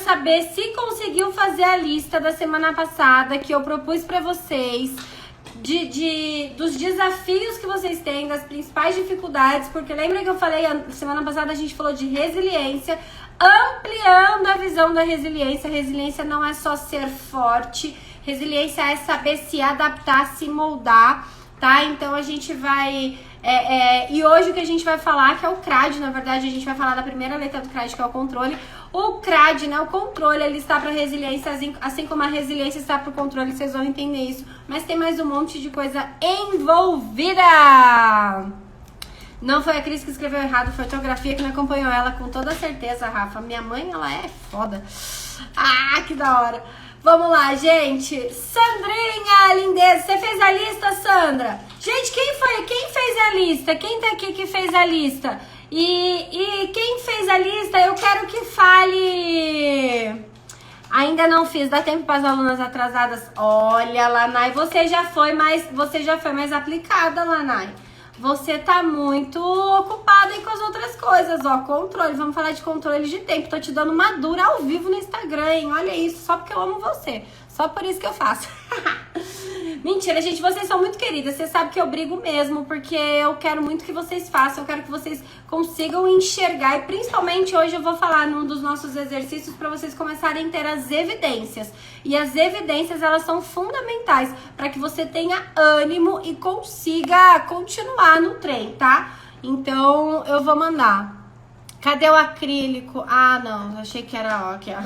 saber se conseguiu fazer a lista da semana passada que eu propus pra vocês dos desafios que vocês têm, das principais dificuldades, porque lembra que eu falei, semana passada a gente falou de resiliência, ampliando a visão da resiliência. Resiliência não é só ser forte, resiliência é saber se adaptar, se moldar, tá? Então a gente vai... e hoje o que a gente vai falar, que é o CRAD, na verdade a gente vai falar da primeira letra do CRAD, que é o controle. O CRAD, né, o controle, ele está para resiliência, assim como a resiliência está para o controle, vocês vão entender isso. Mas tem mais um monte de coisa envolvida. Não foi a Cris que escreveu errado, foi a ortografia que me acompanhou ela, com toda certeza, Rafa. Minha mãe, ela é foda. Ah, que da hora. Vamos lá, gente. Sandrinha, lindeza. Você fez a lista, Sandra? Gente, quem fez a lista? Quem tá aqui que fez a lista? E quem fez a lista, eu quero que fale... Ainda não fiz, dá tempo para as alunas atrasadas. Olha, Lanai, você já foi mais aplicada, Lanai. Você tá muito ocupada aí com as outras coisas, ó. Controle, vamos falar de controle de tempo. Tô te dando uma dura ao vivo no Instagram, hein? Olha isso, só porque eu amo você. Só por isso que eu faço. Mentira, gente, vocês são muito queridas. Você sabe que eu brigo mesmo, porque eu quero muito que vocês façam. Eu quero que vocês consigam enxergar. E principalmente hoje eu vou falar num dos nossos exercícios para vocês começarem a ter as evidências. E as evidências, elas são fundamentais para que você tenha ânimo e consiga continuar no trem, tá? Então, eu vou mandar. Cadê o acrílico? Ah, não, achei que era ó, aqui, ó.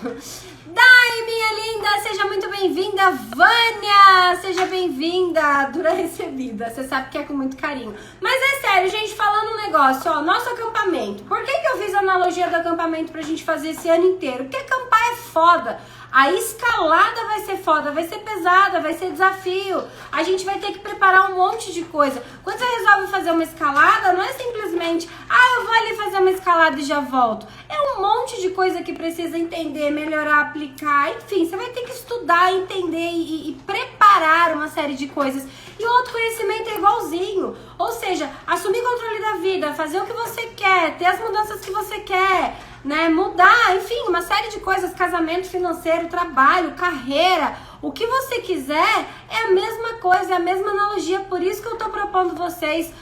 Dai, minha linda, seja muito bem-vinda. Vânia, seja bem-vinda. Dura recebida, você sabe que é com muito carinho. Mas é sério, gente, falando um negócio, ó, nosso acampamento. Por que eu fiz a analogia do acampamento pra gente fazer esse ano inteiro? Porque acampar é foda. A escalada vai ser foda, vai ser pesada, vai ser desafio. A gente vai ter que preparar um monte de coisa. Quando você resolve fazer uma escalada, não é simplesmente, eu vou ali fazer uma escalada e já volto. É um monte de coisa que precisa entender, melhorar, aplicar. Enfim, você vai ter que estudar, entender e preparar uma série de coisas. E o autoconhecimento é igualzinho. Ou seja, assumir controle da vida, fazer o que você quer, ter as mudanças que você quer, né, mudar, enfim, uma série de coisas, casamento, financeiro, trabalho, carreira, o que você quiser é a mesma coisa, é a mesma analogia, por isso que eu tô propondo vocês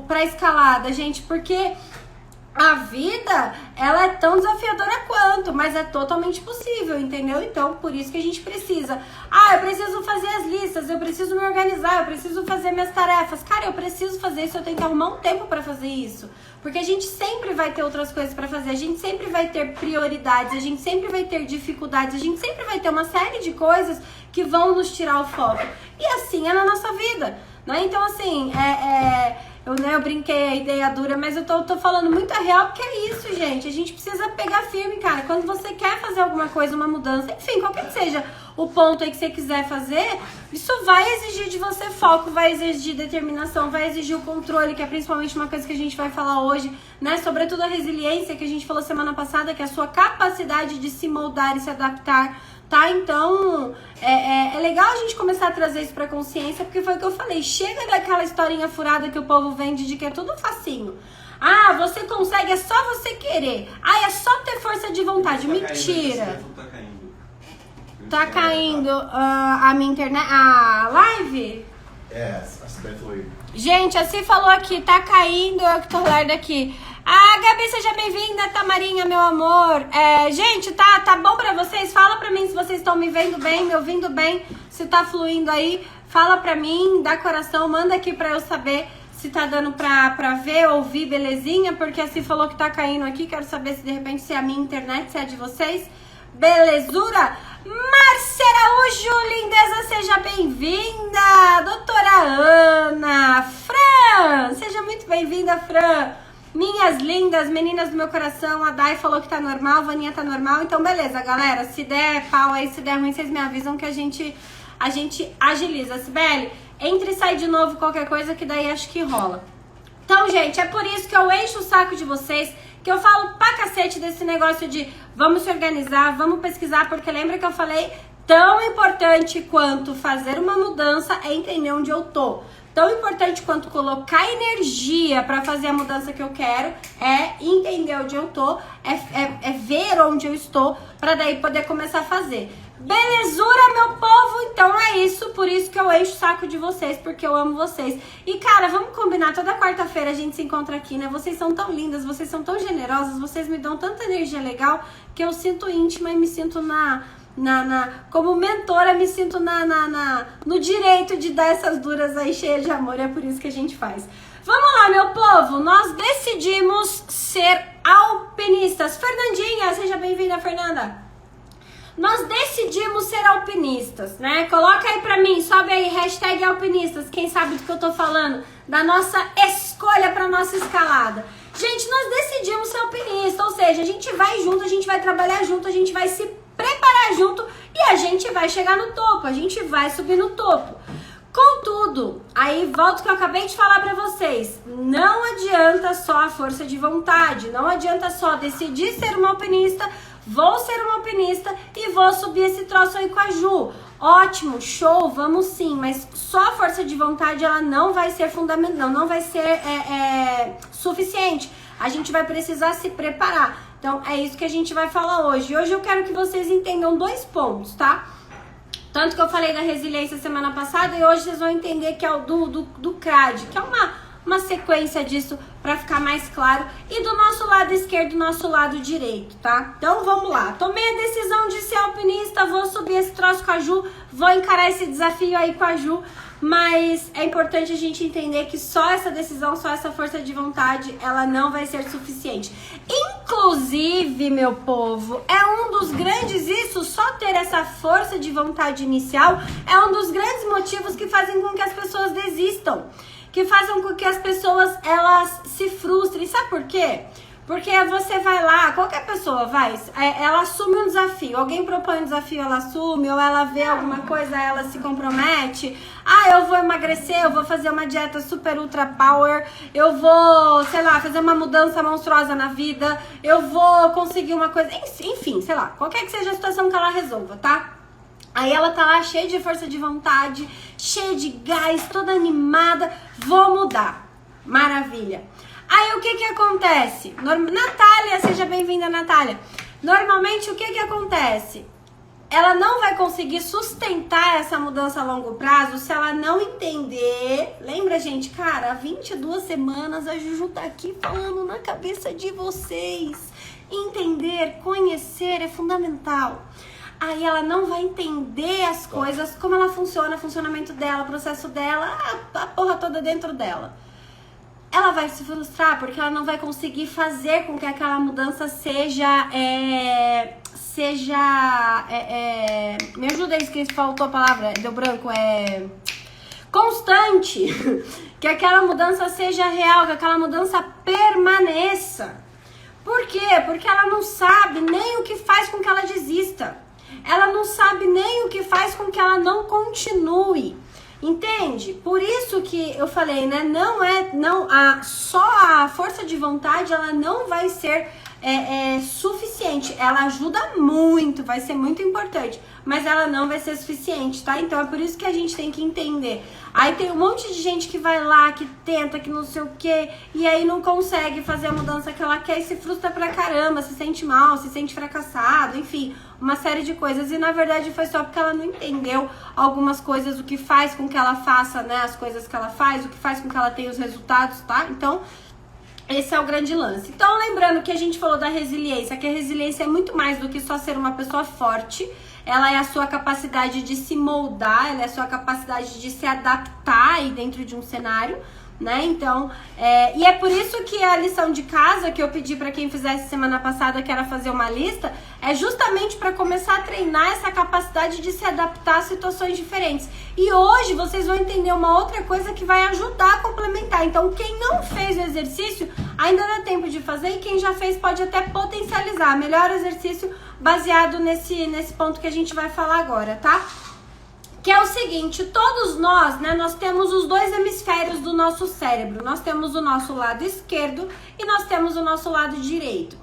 pra escalada, gente, porque a vida, ela é tão desafiadora quanto, mas é totalmente possível, entendeu? Então, por isso que a gente precisa. Eu preciso fazer as listas, eu preciso me organizar, eu preciso fazer minhas tarefas. Cara, eu preciso fazer isso, eu tenho que arrumar um tempo pra fazer isso. Porque a gente sempre vai ter outras coisas pra fazer, a gente sempre vai ter prioridades, a gente sempre vai ter dificuldades, a gente sempre vai ter uma série de coisas que vão nos tirar o foco. E assim é na nossa vida, né? Então, assim, eu brinquei a ideia dura, mas eu tô falando muito a real, porque é isso, gente. A gente precisa pegar firme, cara. Quando você quer fazer alguma coisa, uma mudança, enfim, qualquer que seja o ponto aí que você quiser fazer, isso vai exigir de você foco, vai exigir determinação, vai exigir o controle, que é principalmente uma coisa que a gente vai falar hoje, né? Sobretudo a resiliência, que a gente falou semana passada, que é a sua capacidade de se moldar e se adaptar, tá? Então, é legal a gente começar a trazer isso pra consciência, porque foi o que eu falei, chega daquela historinha furada que o povo vende de que é tudo facinho. Você consegue, é só você querer. É só ter força de vontade. Mentira. Tá caindo a minha internet, a live? A Cidade foi. Gente, assim falou aqui, tá caindo, eu que tô larga aqui. Gabi, seja bem-vinda, Tamarinha, meu amor. Gente, tá bom pra vocês? Fala pra mim se vocês estão me vendo bem, me ouvindo bem, se tá fluindo aí. Fala pra mim, dá coração, manda aqui pra eu saber se tá dando pra ver, ouvir, belezinha. Porque assim falou que tá caindo aqui, quero saber se de repente se é a minha internet, se é de vocês. Belezura? Márcia Araújo, lindeza, seja bem-vinda. Doutora Ana. Fran, seja muito bem-vinda, Fran. Minhas lindas, meninas do meu coração, a Dai falou que tá normal, a Vaninha tá normal, então beleza, galera, se der pau aí, se der ruim, vocês me avisam que a gente agiliza. Sibeli, entre e sai de novo qualquer coisa que daí acho que rola. Então, gente, é por isso que eu encho o saco de vocês, que eu falo pra cacete desse negócio de vamos se organizar, vamos pesquisar, porque lembra que eu falei, tão importante quanto fazer uma mudança é entender onde eu tô. Tão importante quanto colocar energia para fazer a mudança que eu quero é entender onde eu tô, é ver onde eu estou, para daí poder começar a fazer. Belezura, meu povo? Então é isso, por isso que eu encho o saco de vocês, porque eu amo vocês. E cara, vamos combinar, toda quarta-feira a gente se encontra aqui, né? Vocês são tão lindas, vocês são tão generosas, vocês me dão tanta energia legal que eu sinto íntima e me sinto como mentora, me sinto no direito de dar essas duras aí cheias de amor, é por isso que a gente faz. Vamos lá, meu povo, nós decidimos ser alpinistas. Fernandinha, seja bem-vinda, Fernanda. Nós decidimos ser alpinistas, né? Coloca aí pra mim, sobe aí, hashtag alpinistas, quem sabe do que eu tô falando, da nossa escolha pra nossa escalada. Gente, nós decidimos ser alpinista, ou seja, a gente vai junto, a gente vai trabalhar junto, a gente vai se preparar junto e a gente vai chegar no topo, a gente vai subir no topo. Contudo, aí volto que eu acabei de falar pra vocês, não adianta só a força de vontade, não adianta só decidir ser uma alpinista, vou ser uma alpinista e vou subir esse troço aí com a Ju. Ótimo, show, vamos sim, mas só a força de vontade ela não vai ser fundamental, não vai ser suficiente. A gente vai precisar se preparar. Então é isso que a gente vai falar hoje. Hoje eu quero que vocês entendam 2 pontos, tá? Tanto que eu falei da resiliência semana passada e hoje vocês vão entender que é o do CRAD, que é uma sequência disso para ficar mais claro. E do nosso lado esquerdo, do nosso lado direito, tá? Então vamos lá. Tomei a decisão de ser alpinista, vou subir esse troço com a Ju, vou encarar esse desafio aí com a Ju. Mas é importante a gente entender que só essa decisão, só essa força de vontade, ela não vai ser suficiente. Inclusive, meu povo, é um dos grandes, só ter essa força de vontade inicial, é um dos grandes motivos que fazem com que as pessoas desistam. Que fazem com que as pessoas, elas se frustrem. Sabe por quê? Porque você vai lá, qualquer pessoa vai, ela assume um desafio, alguém propõe um desafio, ela assume, ou ela vê alguma coisa, ela se compromete. Ah, eu vou emagrecer, eu vou fazer uma dieta super ultra power, eu vou, sei lá, fazer uma mudança monstruosa na vida, eu vou conseguir uma coisa, enfim, sei lá, qualquer que seja a situação que ela resolva, tá? Aí ela tá lá cheia de força de vontade, cheia de gás, toda animada, vou mudar. Maravilha. Aí o que acontece? Natália, seja bem-vinda, Natália. Normalmente o que acontece? Ela não vai conseguir sustentar essa mudança a longo prazo se ela não entender. Lembra, gente, cara, há 22 semanas a Juju tá aqui falando na cabeça de vocês. Entender, conhecer é fundamental. Aí ela não vai entender as coisas, como ela funciona, o funcionamento dela, o processo dela, a porra toda dentro dela. Ela vai se frustrar porque ela não vai conseguir fazer com que aquela mudança seja me ajuda aí, que faltou a palavra, deu branco, constante, que aquela mudança seja real, que aquela mudança permaneça. Por quê? Porque ela não sabe nem o que faz com que ela desista. Ela não sabe nem o que faz com que ela não continue. Entende? Por isso que eu falei, né? Só a força de vontade ela não vai ser suficiente. Ela ajuda muito, vai ser muito importante, mas ela não vai ser suficiente, tá? Então é por isso que a gente tem que entender. Aí tem um monte de gente que vai lá, que tenta, que não sei o que, e aí não consegue fazer a mudança que ela quer e se frustra pra caramba, se sente mal, se sente fracassado, enfim, uma série de coisas. E na verdade foi só porque ela não entendeu algumas coisas, o que faz com que ela faça, né, as coisas que ela faz, o que faz com que ela tenha os resultados, tá? Então, esse é o grande lance. Então, lembrando que a gente falou da resiliência, que a resiliência é muito mais do que só ser uma pessoa forte. Ela é a sua capacidade de se moldar, ela é a sua capacidade de se adaptar aí dentro de um cenário, né? Então, e é por isso que a lição de casa que eu pedi para quem fizesse semana passada, que era fazer uma lista, é justamente para começar a treinar essa capacidade de se adaptar a situações diferentes. E hoje vocês vão entender uma outra coisa que vai ajudar a complementar. Então, quem não fez o exercício, ainda dá tempo de fazer, e quem já fez pode até potencializar. Melhor exercício baseado nesse ponto que a gente vai falar agora, tá? Que é o seguinte, todos nós, né, nós temos os 2 hemisférios do nosso cérebro. Nós temos o nosso lado esquerdo e nós temos o nosso lado direito.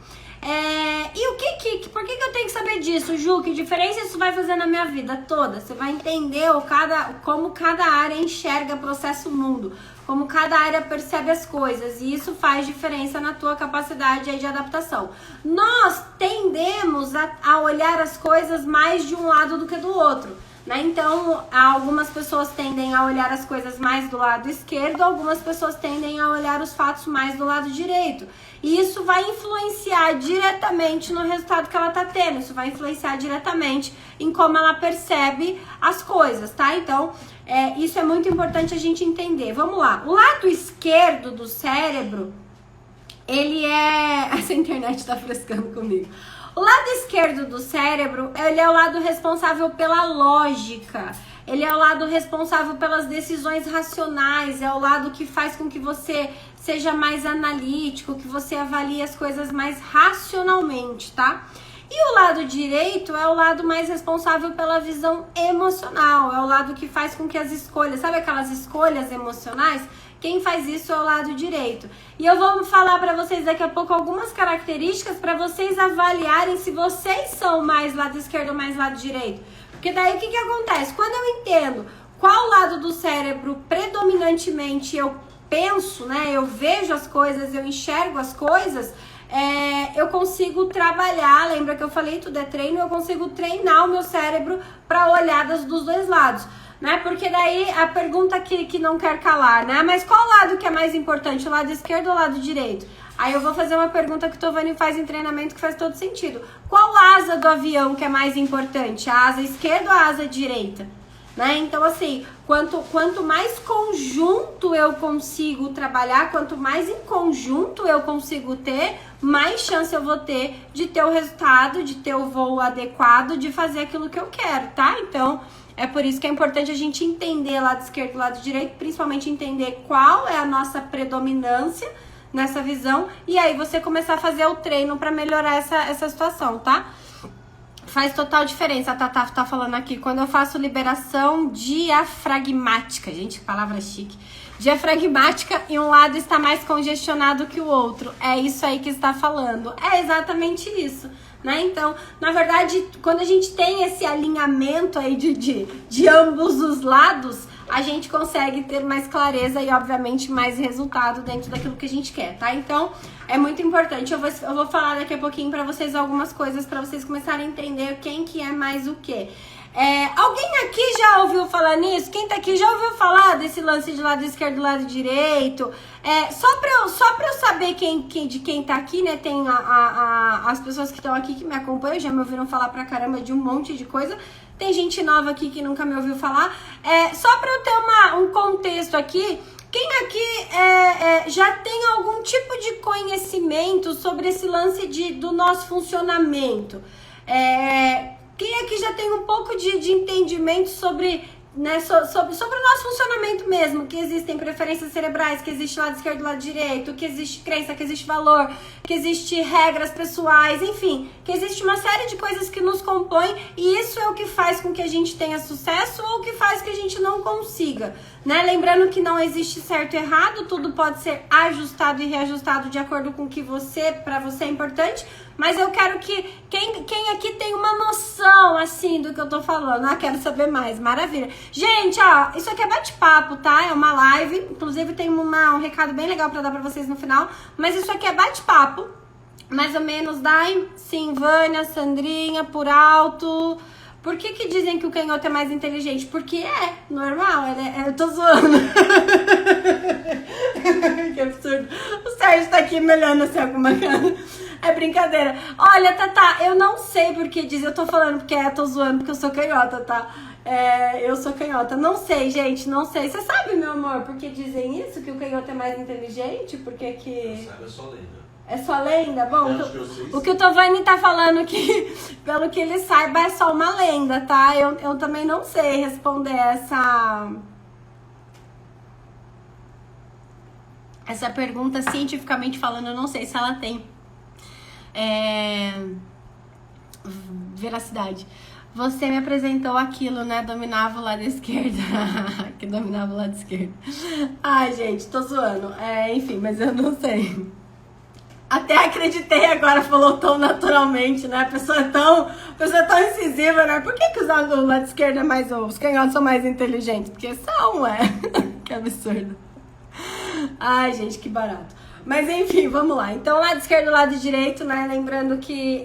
E por que eu tenho que saber disso, Ju? Que diferença isso vai fazer na minha vida toda? Você vai entender como cada área enxerga, processa o mundo, como cada área percebe as coisas, e isso faz diferença na tua capacidade aí de adaptação. Nós tendemos a olhar as coisas mais de um lado do que do outro, né? Então, algumas pessoas tendem a olhar as coisas mais do lado esquerdo, algumas pessoas tendem a olhar os fatos mais do lado direito. E isso vai influenciar diretamente no resultado que ela tá tendo. Isso vai influenciar diretamente em como ela percebe as coisas, tá? Então, isso é muito importante a gente entender. Vamos lá. O lado esquerdo do cérebro, ele é... Essa internet tá frescando comigo. O lado esquerdo do cérebro, ele é o lado responsável pela lógica. Ele é o lado responsável pelas decisões racionais. É o lado que faz com que você seja mais analítico, que você avalie as coisas mais racionalmente, tá? E o lado direito é o lado mais responsável pela visão emocional. É o lado que faz com que as escolhas, sabe aquelas escolhas emocionais? Quem faz isso é o lado direito. E eu vou falar para vocês daqui a pouco algumas características para vocês avaliarem se vocês são mais lado esquerdo ou mais lado direito. Porque daí o que acontece? Quando eu entendo qual lado do cérebro predominantemente eu penso, né? Eu vejo as coisas, eu enxergo as coisas, eu consigo trabalhar, lembra que eu falei, tudo é treino, eu consigo treinar o meu cérebro para olhar dos dois lados. Né? Porque daí a pergunta que não quer calar, né? Mas qual lado que é mais importante, o lado esquerdo ou o lado direito? Aí eu vou fazer uma pergunta que o Tovani faz em treinamento que faz todo sentido. Qual asa do avião que é mais importante? A asa esquerda ou a asa direita? Né? Então, assim, quanto mais conjunto eu consigo trabalhar, quanto mais em conjunto eu consigo ter, mais chance eu vou ter de ter o resultado, de ter o voo adequado, de fazer aquilo que eu quero, tá? Então, é por isso que é importante a gente entender lado esquerdo e lado direito, principalmente entender qual é a nossa predominância nessa visão, e aí você começar a fazer o treino para melhorar essa situação, tá? Faz total diferença. A Tatá tá falando aqui, quando eu faço liberação diafragmática, gente, que palavra chique, diafragmática, e um lado está mais congestionado que o outro, é isso aí que está falando, é exatamente isso. Né? Então, na verdade, quando a gente tem esse alinhamento aí de ambos os lados, a gente consegue ter mais clareza e, obviamente, mais resultado dentro daquilo que a gente quer, tá? Então, é muito importante. Eu vou falar daqui a pouquinho pra vocês algumas coisas pra vocês começarem a entender quem que é mais o quê. Alguém aqui já ouviu falar nisso? Quem tá aqui já ouviu falar desse lance de lado esquerdo e lado direito? Só pra eu saber de quem tá aqui, né? Tem as pessoas que estão aqui que me acompanham, já me ouviram falar pra caramba de um monte de coisa. Tem gente nova aqui que nunca me ouviu falar. Só pra eu ter um contexto aqui, quem aqui já tem algum tipo de conhecimento sobre esse lance do nosso funcionamento? Quem aqui já tem um pouco de entendimento sobre, né, sobre o nosso funcionamento mesmo, que existem preferências cerebrais, que existe lado esquerdo e lado direito, que existe crença, que existe valor, que existe regras pessoais, enfim, que existe uma série de coisas que nos compõem, e isso é o que faz com que a gente tenha sucesso ou o que faz que a gente não consiga, né? Lembrando que não existe certo e errado, tudo pode ser ajustado e reajustado de acordo com o que para você é importante, mas eu quero que quem aqui tem uma noção, assim, do que eu tô falando, quero saber mais, maravilha. Gente, ó, isso aqui é bate-papo, tá? É uma live, inclusive tem um recado bem legal pra dar pra vocês no final, mas isso aqui é bate-papo, mais ou menos, Dai, sim, Vânia, Sandrinha, por alto. Por que dizem que o canhoto é mais inteligente? Porque é normal, eu tô zoando. Que absurdo. O Sérgio tá aqui me olhando assim, alguma coisa. É brincadeira. Olha, Tatá, eu não sei por que diz. Eu tô falando porque eu tô zoando, porque eu sou canhota, tá? Eu sou canhota. Não sei, gente, não sei. Você sabe, meu amor, por que dizem isso? Que o canhoto é mais inteligente? Por que que... Sabe, é só lenda. É só lenda? Bom, o que o Tovani tá falando que, pelo que ele saiba, é só uma lenda, tá? Eu também não sei responder essa pergunta cientificamente falando, eu não sei se ela tem veracidade. Você me apresentou aquilo, né? Dominava o lado esquerdo. Que dominava o lado esquerdo. Ai, gente, tô zoando. Enfim, mas eu não sei. Até acreditei agora, falou tão naturalmente, né? A pessoa é tão incisiva, né? Por que os lados do lado esquerdo é mais... Os canhotos são mais inteligentes? Porque são, Que absurdo. Ai, gente, que barato. Mas enfim, vamos lá. Então, lado esquerdo e lado direito, né? Lembrando que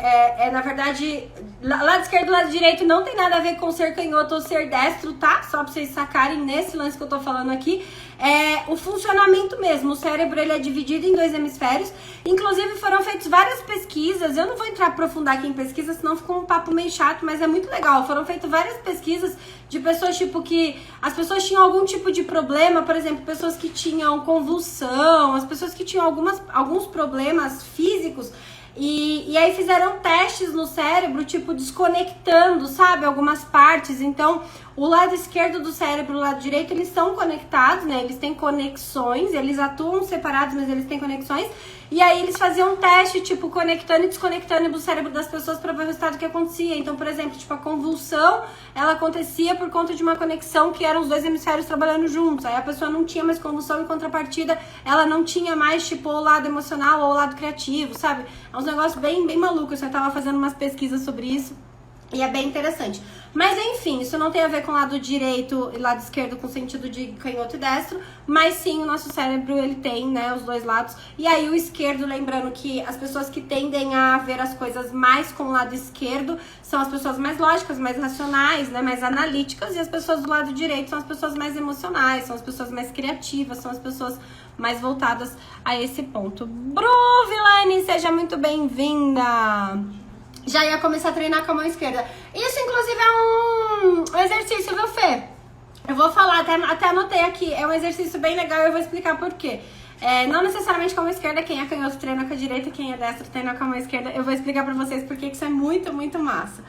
na verdade, lado esquerdo e lado direito não tem nada a ver com ser canhoto ou ser destro, tá? Só pra vocês sacarem nesse lance que eu tô falando aqui. É o funcionamento mesmo. O cérebro, ele é dividido em 2 hemisférios. Inclusive, foram feitas várias pesquisas. Eu não vou entrar aprofundar aqui em pesquisa, senão ficou um papo meio chato, mas é muito legal. Foram feitas várias pesquisas de pessoas, tipo, que as pessoas tinham algum tipo de problema, por exemplo, pessoas que tinham convulsão, as pessoas que tinham alguns problemas físicos. E aí fizeram testes no cérebro, tipo, desconectando, sabe, algumas partes. Então, o lado esquerdo do cérebro e o lado direito, eles são conectados, né? Eles têm conexões, eles atuam separados, mas eles têm conexões. E aí eles faziam um teste, tipo, conectando e desconectando o cérebro das pessoas para ver o resultado que acontecia. Então, por exemplo, tipo, a convulsão, ela acontecia por conta de uma conexão que eram os 2 hemisférios trabalhando juntos. Aí a pessoa não tinha mais convulsão, em contrapartida, ela não tinha mais, tipo, o lado emocional ou o lado criativo, sabe? É uns negócios bem malucos. Eu tava fazendo umas pesquisas sobre isso. E é bem interessante. Mas enfim, isso não tem a ver com o lado direito e lado esquerdo com sentido de canhoto e destro, mas sim o nosso cérebro, ele tem, né, os 2 lados. E aí o esquerdo, lembrando que as pessoas que tendem a ver as coisas mais com o lado esquerdo são as pessoas mais lógicas, mais racionais, né, mais analíticas, e as pessoas do lado direito são as pessoas mais emocionais, são as pessoas mais criativas, são as pessoas mais voltadas a esse ponto. Bru, Vilane, seja muito bem-vinda! Já ia começar a treinar com a mão esquerda. Isso, inclusive, é um exercício, viu, Fê? Eu vou falar, até anotei aqui. É um exercício bem legal e eu vou explicar por quê. Não necessariamente com a mão esquerda, quem é canhoto treina com a direita, quem é destro treina com a mão esquerda. Eu vou explicar pra vocês porque isso é muito, muito massa.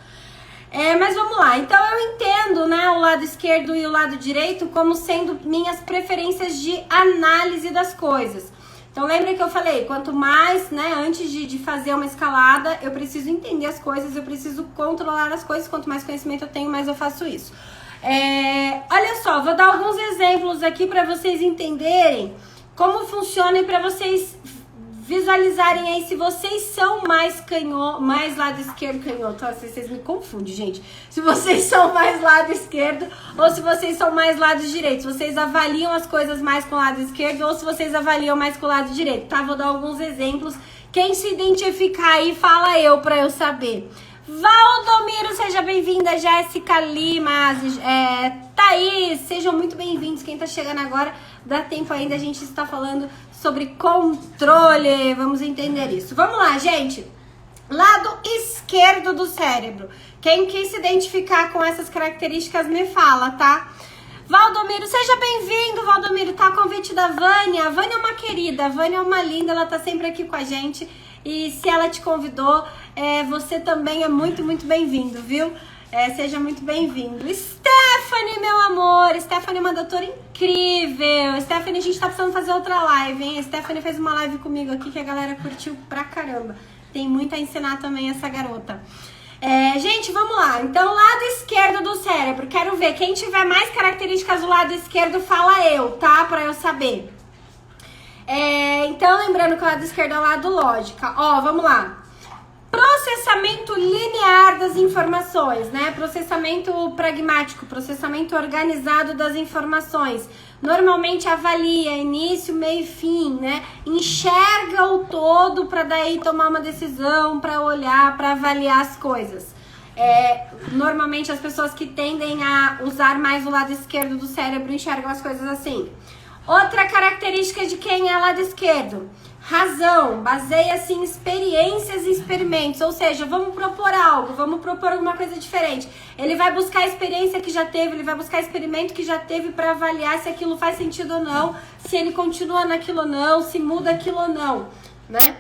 Mas vamos lá. Então, eu entendo, né, o lado esquerdo e o lado direito como sendo minhas preferências de análise das coisas. Então, lembra que eu falei, quanto mais, né, antes de fazer uma escalada, eu preciso entender as coisas, eu preciso controlar as coisas, quanto mais conhecimento eu tenho, mais eu faço isso. Olha só, vou dar alguns exemplos aqui para vocês entenderem como funciona e para vocês visualizarem aí se vocês são mais lado esquerdo canhoto. Vocês me confundem, gente. Se vocês são mais lado esquerdo ou se vocês são mais lado direito. Se vocês avaliam as coisas mais com o lado esquerdo ou se vocês avaliam mais com o lado direito, tá? Vou dar alguns exemplos. Quem se identificar aí, fala eu pra eu saber. Valdomiro, seja bem-vinda. Jéssica Lima, Thaís, sejam muito bem-vindos. Quem tá chegando agora, dá tempo ainda, a gente está falando sobre controle. Vamos entender isso. Vamos lá, gente. Lado esquerdo do cérebro. Quem quis se identificar com essas características me fala, tá? Valdomiro, seja bem-vindo, Valdomiro. Tá a convite da Vânia. A Vânia é uma querida, a Vânia é uma linda, ela tá sempre aqui com a gente. E se ela te convidou, você também é muito, muito bem-vindo, viu? Seja muito bem-vindo. Stephanie, meu amor. Stephanie é uma doutora incrível. Stephanie, a gente tá precisando fazer outra live, hein? A Stephanie fez uma live comigo aqui que a galera curtiu pra caramba. Tem muito a ensinar também essa garota. Gente, vamos lá. Então, lado esquerdo do cérebro. Quero ver. Quem tiver mais características do lado esquerdo, fala eu, tá? Pra eu saber. Então, lembrando que o lado esquerdo é o lado lógica. Ó, vamos lá. Processamento linear das informações, né? Processamento pragmático, processamento organizado das informações. Normalmente avalia início, meio e fim, né? Enxerga o todo para daí tomar uma decisão, para olhar, para avaliar as coisas. Normalmente as pessoas que tendem a usar mais o lado esquerdo do cérebro enxergam as coisas assim. Outra característica de quem é lado esquerdo: razão, baseia-se em experiências e experimentos, ou seja, vamos propor algo, vamos propor alguma coisa diferente. Ele vai buscar a experiência que já teve, ele vai buscar experimento que já teve para avaliar se aquilo faz sentido ou não, se ele continua naquilo ou não, se muda aquilo ou não, né?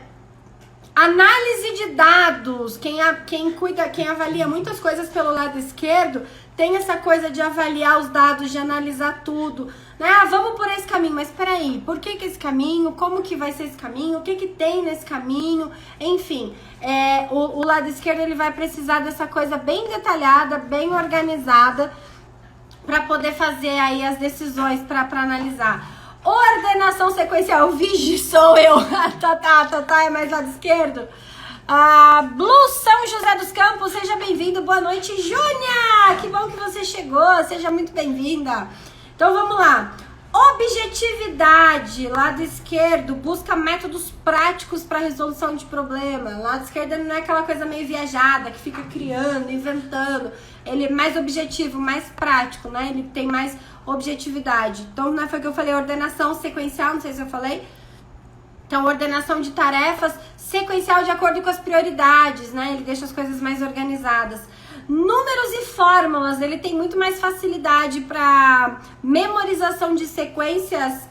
Análise de dados, quem avalia muitas coisas pelo lado esquerdo, tem essa coisa de avaliar os dados, de analisar tudo, né? Vamos por esse caminho, mas peraí, por que esse caminho? Como que vai ser esse caminho? O que tem nesse caminho? Enfim, o lado esquerdo, ele vai precisar dessa coisa bem detalhada, bem organizada, para poder fazer aí as decisões, para analisar. Ordenação sequencial, vigi, sou eu. Tá, é mais lado esquerdo. Blue São José dos Campos, seja bem-vindo. Boa noite, Júnia. Que bom que você chegou, seja muito bem-vinda. Então vamos lá. Objetividade, lado esquerdo, busca métodos práticos para resolução de problema. Lado esquerdo não é aquela coisa meio viajada, que fica criando, inventando. Ele é mais objetivo, mais prático, né? Ele tem mais objetividade. Então, não foi o que eu falei, ordenação sequencial, não sei se eu falei. Então, ordenação de tarefas sequencial de acordo com as prioridades, né? Ele deixa as coisas mais organizadas. Números e fórmulas, ele tem muito mais facilidade para memorização de sequências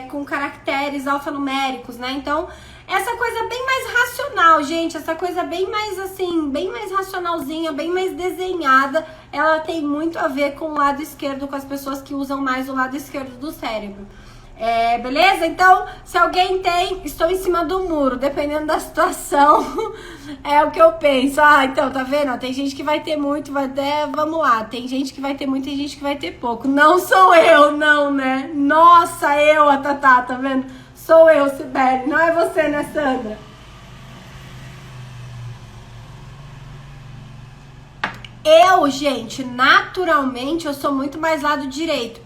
com caracteres alfanuméricos, né? Então, essa coisa bem mais racional, gente, essa coisa bem mais assim, bem mais racionalzinha, bem mais desenhada, ela tem muito a ver com o lado esquerdo, com as pessoas que usam mais o lado esquerdo do cérebro. Beleza? Então, se alguém tem, estou em cima do muro, dependendo da situação, é o que eu penso. Então, tá vendo? Tem gente que vai ter muito, vamos lá, tem gente que vai ter muito, tem gente que vai ter pouco. Não sou eu, não, né? Nossa, eu, a Tatá, tá vendo? Sou eu, Sibeli, não é você, né, Sandra? Eu, gente, naturalmente, eu sou muito mais lado direito.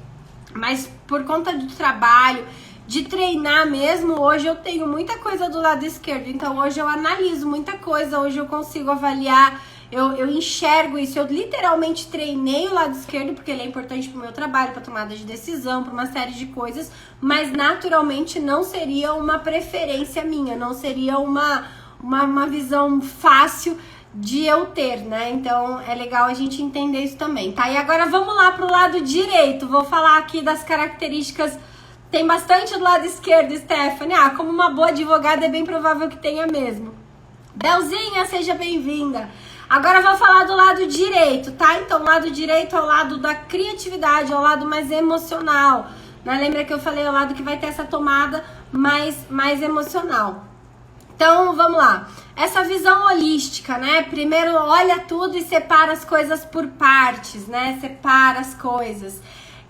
Mas por conta do trabalho, de treinar mesmo, hoje eu tenho muita coisa do lado esquerdo. Então hoje eu analiso muita coisa, hoje eu consigo avaliar, eu enxergo isso. Eu literalmente treinei o lado esquerdo porque ele é importante pro meu trabalho, pra tomada de decisão, pra uma série de coisas. Mas naturalmente não seria uma preferência minha, não seria uma visão fácil de eu ter, né? Então é legal a gente entender isso também, tá? E agora vamos lá pro lado direito. Vou falar aqui das características. Tem bastante do lado esquerdo, Stephanie. Como uma boa advogada é bem provável que tenha mesmo. Belzinha, seja bem-vinda. Agora eu vou falar do lado direito, tá? Então o lado direito é o lado da criatividade, é o lado mais emocional, né? Lembra que eu falei, é o lado que vai ter essa tomada mais emocional. Então, vamos lá. Essa visão holística, né? Primeiro olha tudo e separa as coisas por partes, né? Separa as coisas.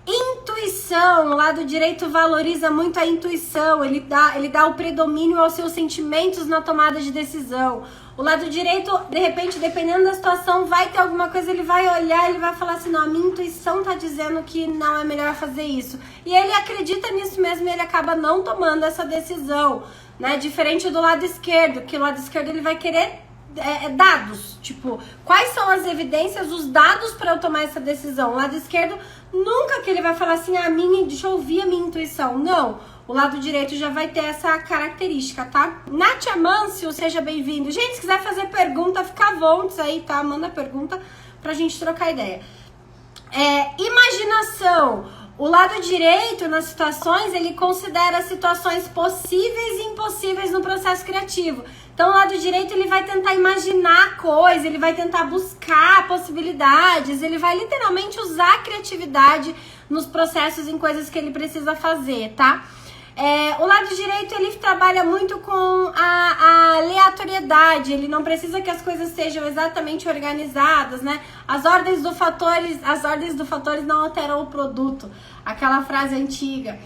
Intuição, o lado direito valoriza muito a intuição, ele dá o predomínio aos seus sentimentos na tomada de decisão. O lado direito, de repente, dependendo da situação, vai ter alguma coisa, ele vai olhar, ele vai falar assim, não, a minha intuição tá dizendo que não é melhor fazer isso. E ele acredita nisso mesmo e ele acaba não tomando essa decisão, né? Diferente do lado esquerdo, que o lado esquerdo ele vai querer dados, tipo, quais são as evidências, os dados para eu tomar essa decisão. O lado esquerdo, nunca que ele vai falar assim, deixa eu ouvir a minha intuição. Não, o lado direito já vai ter essa característica, tá? Nath Amâncio, seja bem-vindo. Gente, se quiser fazer pergunta, fica à vontade aí, tá? Manda pergunta pra gente trocar ideia. Imaginação. O lado direito, nas situações, ele considera situações possíveis e impossíveis no processo criativo. Então, o lado direito, ele vai tentar imaginar coisas, ele vai tentar buscar possibilidades, ele vai literalmente usar a criatividade nos processos, em coisas que ele precisa fazer, tá? O lado direito, ele trabalha muito com a aleatoriedade, ele não precisa que as coisas sejam exatamente organizadas, né? As ordens dos fatores não alteram o produto, aquela frase antiga.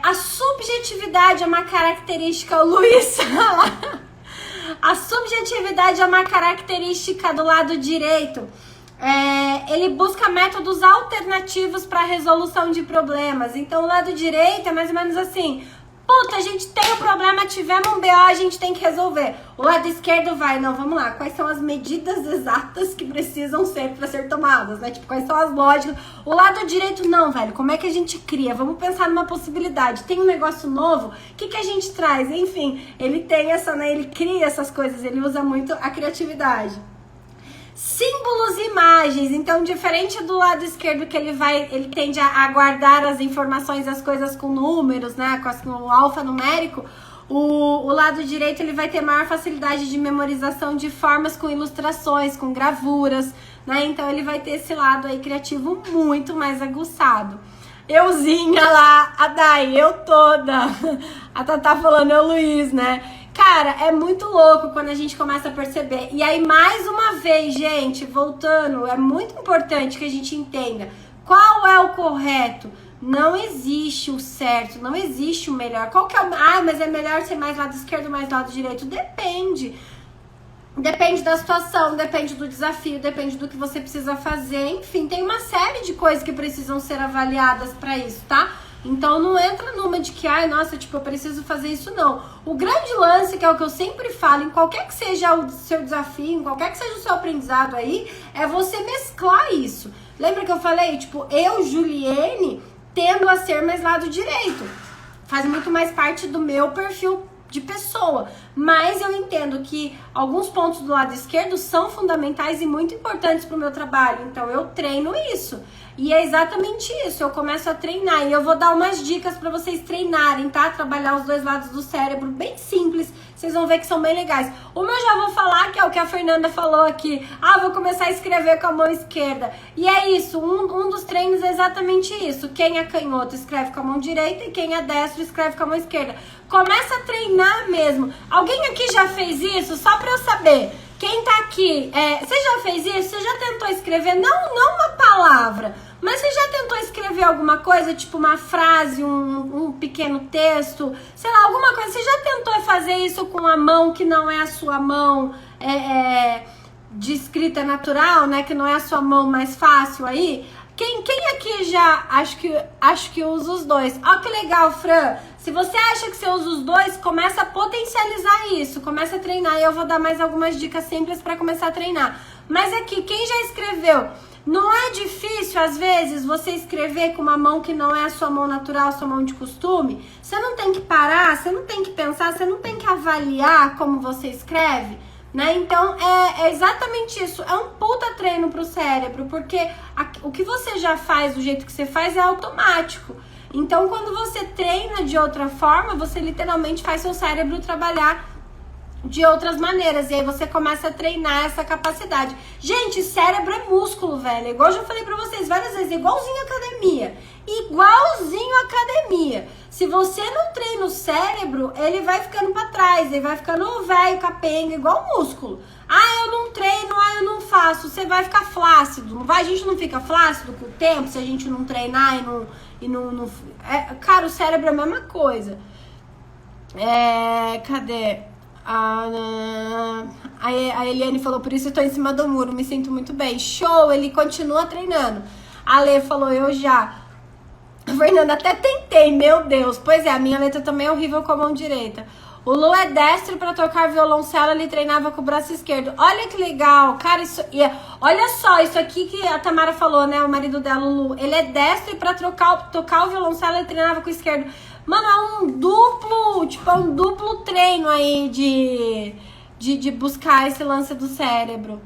A subjetividade é uma característica, Luiz, a subjetividade é uma característica do lado direito. Ele busca métodos alternativos para resolução de problemas. Então, o lado direito é mais ou menos assim: puta, a gente tem um problema, tivemos um BO, a gente tem que resolver. O lado esquerdo vai, não, vamos lá, quais são as medidas exatas que precisam ser para ser tomadas, né? Tipo, quais são as lógicas. O lado direito, não, velho, como é que a gente cria? Vamos pensar numa possibilidade. Tem um negócio novo, o que a gente traz? Enfim, ele tem essa, né? Ele cria essas coisas, ele usa muito a criatividade. Símbolos e imagens, então diferente do lado esquerdo que ele tende a guardar as informações, as coisas com números, né, com o alfanumérico, o lado direito ele vai ter maior facilidade de memorização de formas com ilustrações, com gravuras, né, então ele vai ter esse lado aí criativo muito mais aguçado. Euzinha lá, a Dai, eu toda, a Tatá falando, eu Luiz, né? Cara, é muito louco quando a gente começa a perceber. E aí, mais uma vez, gente, voltando, é muito importante que a gente entenda. Qual é o correto? Não existe o certo, não existe o melhor. Qual que é o... mas é melhor ser mais lado esquerdo ou mais lado direito? Depende. Depende da situação, depende do desafio, depende do que você precisa fazer. Enfim, tem uma série de coisas que precisam ser avaliadas para isso, tá? Então não entra numa de que, nossa, tipo, eu preciso fazer isso, não. O grande lance, que é o que eu sempre falo, em qualquer que seja o seu desafio, em qualquer que seja o seu aprendizado aí, é você mesclar isso. Lembra que eu falei, tipo, eu, Juliene, tendo a ser mais lado direito. Faz muito mais parte do meu perfil de pessoa, mas eu entendo que alguns pontos do lado esquerdo são fundamentais e muito importantes para o meu trabalho, então eu treino isso, e é exatamente isso, eu começo a treinar, e eu vou dar umas dicas para vocês treinarem, tá? Trabalhar os dois lados do cérebro, bem simples, vocês vão ver que são bem legais. Uma eu já vou falar, que é o que a Fernanda falou aqui, vou começar a escrever com a mão esquerda, e é isso, um dos treinos é exatamente isso, quem é canhoto escreve com a mão direita, e quem é destro escreve com a mão esquerda. Começa a treinar mesmo. Alguém aqui já fez isso? Só pra eu saber. Quem tá aqui, você já fez isso? Você já tentou escrever? Não uma palavra, mas você já tentou escrever alguma coisa, tipo uma frase, um pequeno texto, sei lá, alguma coisa. Você já tentou fazer isso com a mão que não é a sua mão de escrita natural, né? Que não é a sua mão mais fácil aí? Quem aqui já acho que usa os dois? Ó, que legal, Fran. Se você acha que você usa os dois, começa a potencializar isso, começa a treinar. E eu vou dar mais algumas dicas simples para começar a treinar. Mas aqui, quem já escreveu? Não é difícil, às vezes, você escrever com uma mão que não é a sua mão natural, a sua mão de costume? Você não tem que parar, você não tem que pensar, você não tem que avaliar como você escreve, né? Então, é exatamente isso. É um puta treino pro cérebro, porque o que você já faz, do jeito que você faz, é automático. Então, quando você treina de outra forma, você literalmente faz seu cérebro trabalhar de outras maneiras. E aí você começa a treinar essa capacidade. Gente, cérebro é músculo, velho. Igual eu já falei pra vocês várias vezes, igualzinho academia. Igualzinho academia. Se você não treina o cérebro, ele vai ficando pra trás, ele vai ficando velho, capenga, igual músculo. Eu não treino, eu não faço. Você vai ficar flácido, não vai? A gente não fica flácido com o tempo se a gente não treinar e não... Cara, o cérebro é a mesma coisa. Cadê? A Eliane falou, por isso eu tô em cima do muro, me sinto muito bem. Show, ele continua treinando. A Lê falou, eu já. Fernanda, até tentei, meu Deus. Pois é, a minha letra também é horrível com a mão direita. O Lu é destro pra tocar violoncelo, ele treinava com o braço esquerdo. Olha que legal, cara, isso... olha só, isso aqui que a Tamara falou, né, o marido dela, o Lu. Ele é destro e pra tocar o violoncelo, ele treinava com o esquerdo. Mano, é um duplo treino aí de buscar esse lance do cérebro.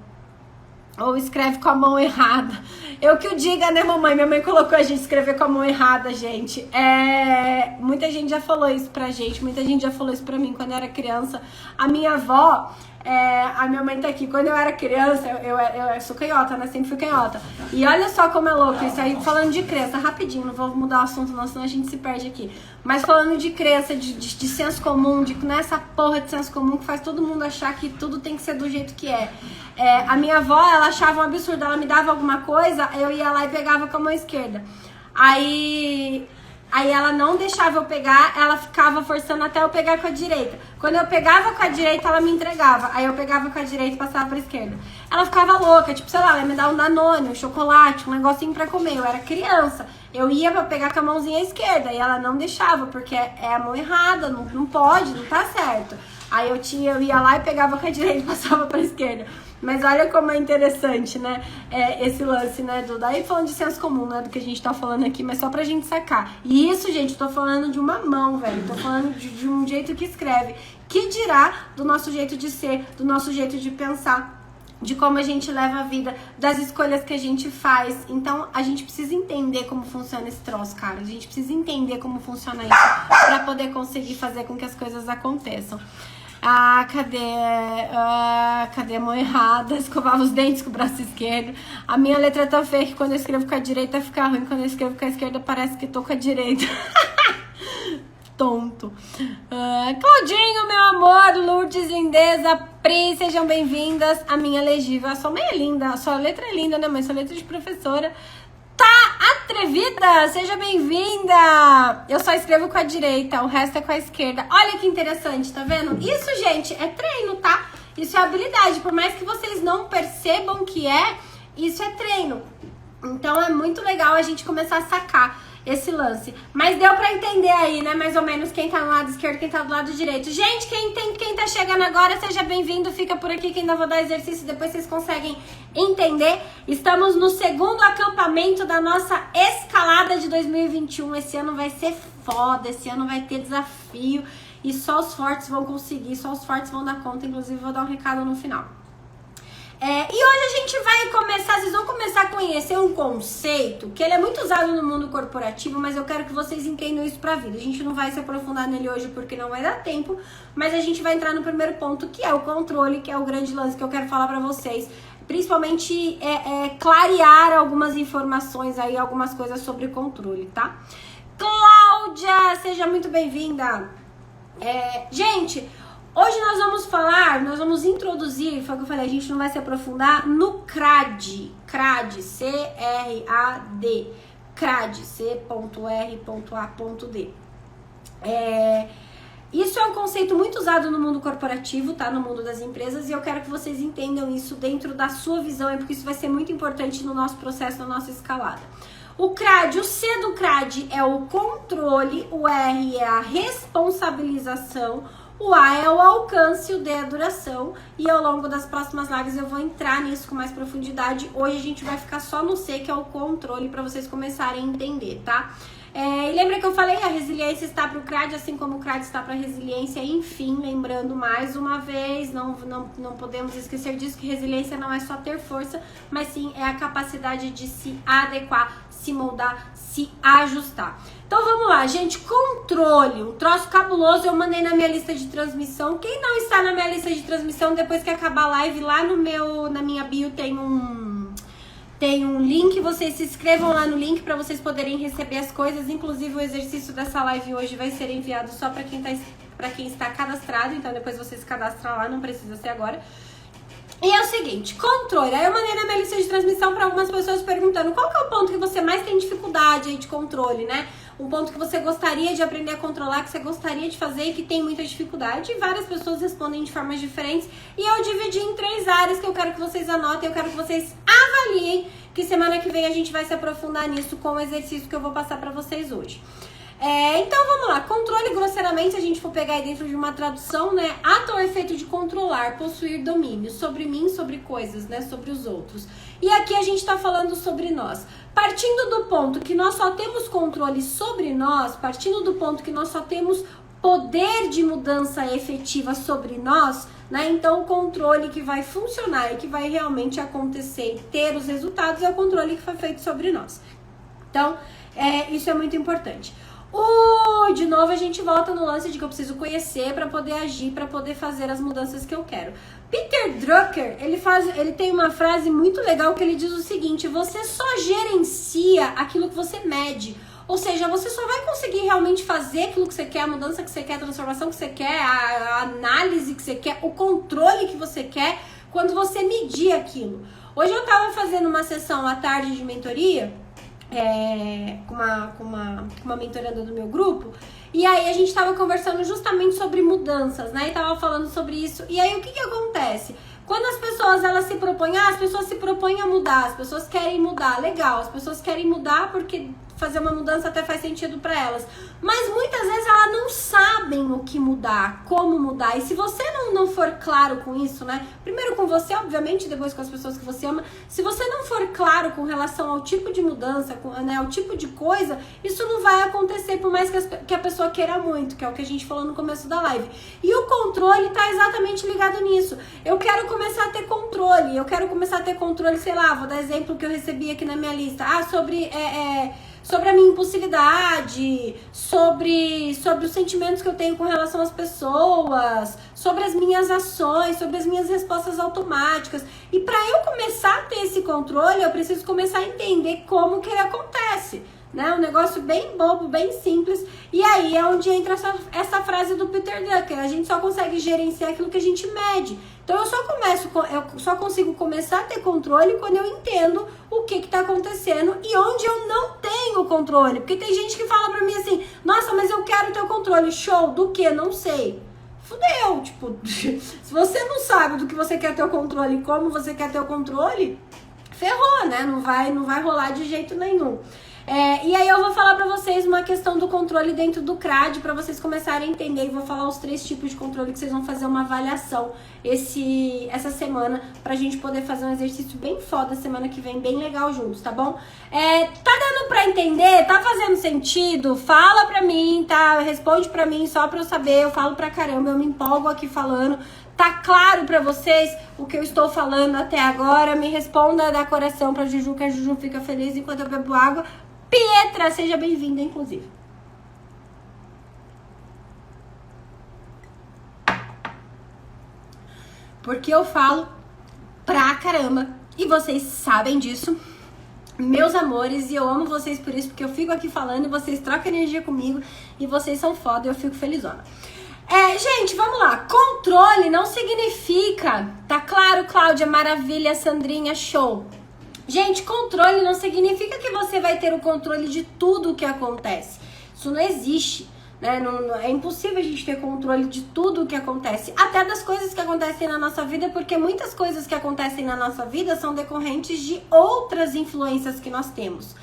Ou escreve com a mão errada. Eu que o diga, né, mamãe? Minha mãe colocou a gente escrever com a mão errada, gente. Muita gente já falou isso pra gente. Muita gente já falou isso pra mim quando eu era criança. A minha avó... a minha mãe tá aqui. Quando eu era criança, eu sou canhota, né? Sempre fui canhota. E olha só como é louco isso aí. Falando de crença, rapidinho, não vou mudar o assunto não, senão a gente se perde aqui. Mas falando de crença, de senso comum, de que não é essa porra de senso comum que faz todo mundo achar que tudo tem que ser do jeito que é. A minha avó, ela achava um absurdo. Ela me dava alguma coisa, eu ia lá e pegava com a mão esquerda. Aí ela não deixava eu pegar, ela ficava forçando até eu pegar com a direita. Quando eu pegava com a direita, ela me entregava. Aí eu pegava com a direita e passava pra esquerda. Ela ficava louca, tipo, sei lá, ela ia me dar um Danone, um chocolate, um negocinho pra comer. Eu era criança. Eu ia pra pegar com a mãozinha esquerda e ela não deixava, porque é a mão errada, não pode, não tá certo. Aí eu ia lá e pegava com a direita e passava pra esquerda. Mas olha como é interessante, né? Esse lance, né? Daí falando de senso comum, né? Do que a gente tá falando aqui, mas só pra gente sacar. E isso, gente, tô falando de uma mão, velho. Tô falando de um jeito que escreve. Que dirá do nosso jeito de ser, do nosso jeito de pensar, de como a gente leva a vida, das escolhas que a gente faz. Então, a gente precisa entender como funciona esse troço, cara. A gente precisa entender como funciona isso pra poder conseguir fazer com que as coisas aconteçam. Cadê a mão errada? Escovava os dentes com o braço esquerdo. A minha letra é tão feia que quando eu escrevo com a direita fica ruim. Quando eu escrevo com a esquerda parece que tô com a direita. Tonto. Claudinho, meu amor, Lourdes, Lindeza, Pri, sejam bem-vindas. A minha legível. A sua mãe é linda, a sua letra é linda, né, mãe? Sua letra de professora tá Atrevida, seja bem-vinda! Eu só escrevo com a direita, o resto é com a esquerda. Olha que interessante, tá vendo? Isso, gente, é treino, tá? Isso é habilidade, por mais que vocês não percebam que é, isso é treino. Então é muito legal a gente começar a sacar esse lance. Mas deu pra entender aí, né, mais ou menos, quem tá no lado esquerdo, quem tá do lado direito. Gente, quem tá chegando agora, seja bem-vindo, fica por aqui que ainda vou dar exercício, depois vocês conseguem entender. Estamos no segundo acampamento da nossa escalada de 2021. Esse ano vai ser foda, esse ano vai ter desafio e só os fortes vão conseguir, só os fortes vão dar conta. Inclusive vou dar um recado no final. E hoje a gente vai começar, vocês vão começar a conhecer um conceito que ele é muito usado no mundo corporativo, mas eu quero que vocês entendam isso pra vida. A gente não vai se aprofundar nele hoje porque não vai dar tempo, mas a gente vai entrar no primeiro ponto, que é o controle, que é o grande lance que eu quero falar pra vocês. Principalmente clarear algumas informações aí, algumas coisas sobre controle, tá? Cláudia, seja muito bem-vinda. Gente... Hoje nós vamos introduzir, foi o que eu falei, a gente não vai se aprofundar no CRAD, C-R-A-D, CRAD, C.R.A.D. Isso é um conceito muito usado no mundo corporativo, tá? No mundo das empresas, e eu quero que vocês entendam isso dentro da sua visão, porque isso vai ser muito importante no nosso processo, na nossa escalada. O CRAD, o C do CRAD é o controle, o R é a responsabilização, o A é o alcance, o D é a duração, e ao longo das próximas lives eu vou entrar nisso com mais profundidade. Hoje a gente vai ficar só no C, que é o controle, para vocês começarem a entender, tá? E lembra que eu falei, a resiliência está para o CRAD, assim como o CRAD está para a resiliência. Enfim, lembrando mais uma vez, não podemos esquecer disso, que resiliência não é só ter força, mas sim é a capacidade de se adequar, se moldar, se ajustar. Então vamos lá, gente, controle, um troço cabuloso, eu mandei na minha lista de transmissão. Quem não está na minha lista de transmissão, depois que acabar a live, lá na minha bio tem um link, vocês se inscrevam lá no link para vocês poderem receber as coisas. Inclusive o exercício dessa live hoje vai ser enviado só para quem está cadastrado, então depois você se cadastra lá, não precisa ser agora. E é o seguinte, controle. Aí eu mandei na minha lista de transmissão para algumas pessoas perguntando qual que é o ponto que você mais tem dificuldade aí de controle, né? Um ponto que você gostaria de aprender a controlar, que você gostaria de fazer e que tem muita dificuldade. E várias pessoas respondem de formas diferentes. E eu dividi em 3 áreas que eu quero que vocês anotem, eu quero que vocês avaliem, que semana que vem a gente vai se aprofundar nisso com o exercício que eu vou passar para vocês hoje. Então vamos lá, controle grosseiramente, se a gente for pegar aí dentro de uma tradução, né? Ato ou efeito de controlar, possuir domínio sobre mim, sobre coisas, né? Sobre os outros. E aqui a gente tá falando sobre nós. Partindo do ponto que nós só temos controle sobre nós, partindo do ponto que nós só temos poder de mudança efetiva sobre nós, né? Então o controle que vai funcionar e que vai realmente acontecer e ter os resultados é o controle que foi feito sobre nós. Então, isso é muito importante. De novo a gente volta no lance de que eu preciso conhecer para poder agir, para poder fazer as mudanças que eu quero. Peter Drucker, ele tem uma frase muito legal que ele diz o seguinte: você só gerencia aquilo que você mede. Ou seja, você só vai conseguir realmente fazer aquilo que você quer, a mudança que você quer, a transformação que você quer, a análise que você quer, o controle que você quer, quando você medir aquilo. Hoje eu tava fazendo uma sessão à tarde de mentoria, com uma mentoranda do meu grupo, e aí a gente tava conversando justamente sobre mudanças, né, e tava falando sobre isso, e aí o que acontece? Quando as pessoas elas se propõem, as pessoas se propõem a mudar, as pessoas querem mudar, legal, as pessoas querem mudar porque fazer uma mudança até faz sentido para elas, mas muitas vezes elas não sabem o que mudar, como mudar, e se você não for claro com isso, né, primeiro com você, obviamente, depois com as pessoas que você ama, se você não for claro com relação ao tipo de mudança, né, ao tipo de coisa, isso não vai acontecer, por mais que a pessoa queira muito, que é o que a gente falou no começo da live. E o controle tá exatamente ligado nisso. Eu quero começar a ter controle, sei lá, vou dar exemplo que eu recebi aqui na minha lista, sobre a minha impulsividade, sobre os sentimentos que eu tenho com relação às pessoas, sobre as minhas ações, sobre as minhas respostas automáticas. E para eu começar a ter esse controle, eu preciso começar a entender como que ele acontece, né? Um negócio bem bobo, bem simples. E aí é onde entra essa frase do Peter Drucker. A gente só consegue gerenciar aquilo que a gente mede. Então eu só consigo começar a ter controle quando eu entendo o que tá acontecendo e onde eu não tenho controle. Porque tem gente que fala pra mim assim, nossa, mas eu quero ter o controle. Show, do que? Não sei. Fudeu, tipo, se você não sabe do que você quer ter o controle e como você quer ter o controle, ferrou, né? Não vai rolar de jeito nenhum. E aí eu vou falar pra vocês uma questão do controle dentro do CRAD pra vocês começarem a entender, e vou falar os 3 tipos de controle que vocês vão fazer uma avaliação essa semana pra gente poder fazer um exercício bem foda semana que vem, bem legal juntos, tá bom? Tá dando pra entender? Tá fazendo sentido? Fala pra mim, tá? Responde pra mim só pra eu saber, eu falo pra caramba, eu me empolgo aqui falando. Tá claro pra vocês o que eu estou falando até agora? Me responda da coração pra Juju, que a Juju fica feliz enquanto eu bebo água. Pietra, seja bem-vinda, inclusive. Porque eu falo pra caramba. E vocês sabem disso, meus amores. E eu amo vocês por isso, porque eu fico aqui falando e vocês trocam energia comigo. E vocês são foda e eu fico felizona. Gente, vamos lá. Controle não significa... Tá claro, Cláudia? Maravilha, Sandrinha, show. Gente, controle não significa que você vai ter o controle de tudo o que acontece. Isso não existe, né? É impossível a gente ter controle de tudo o que acontece. Até das coisas que acontecem na nossa vida, porque muitas coisas que acontecem na nossa vida são decorrentes de outras influências que nós temos.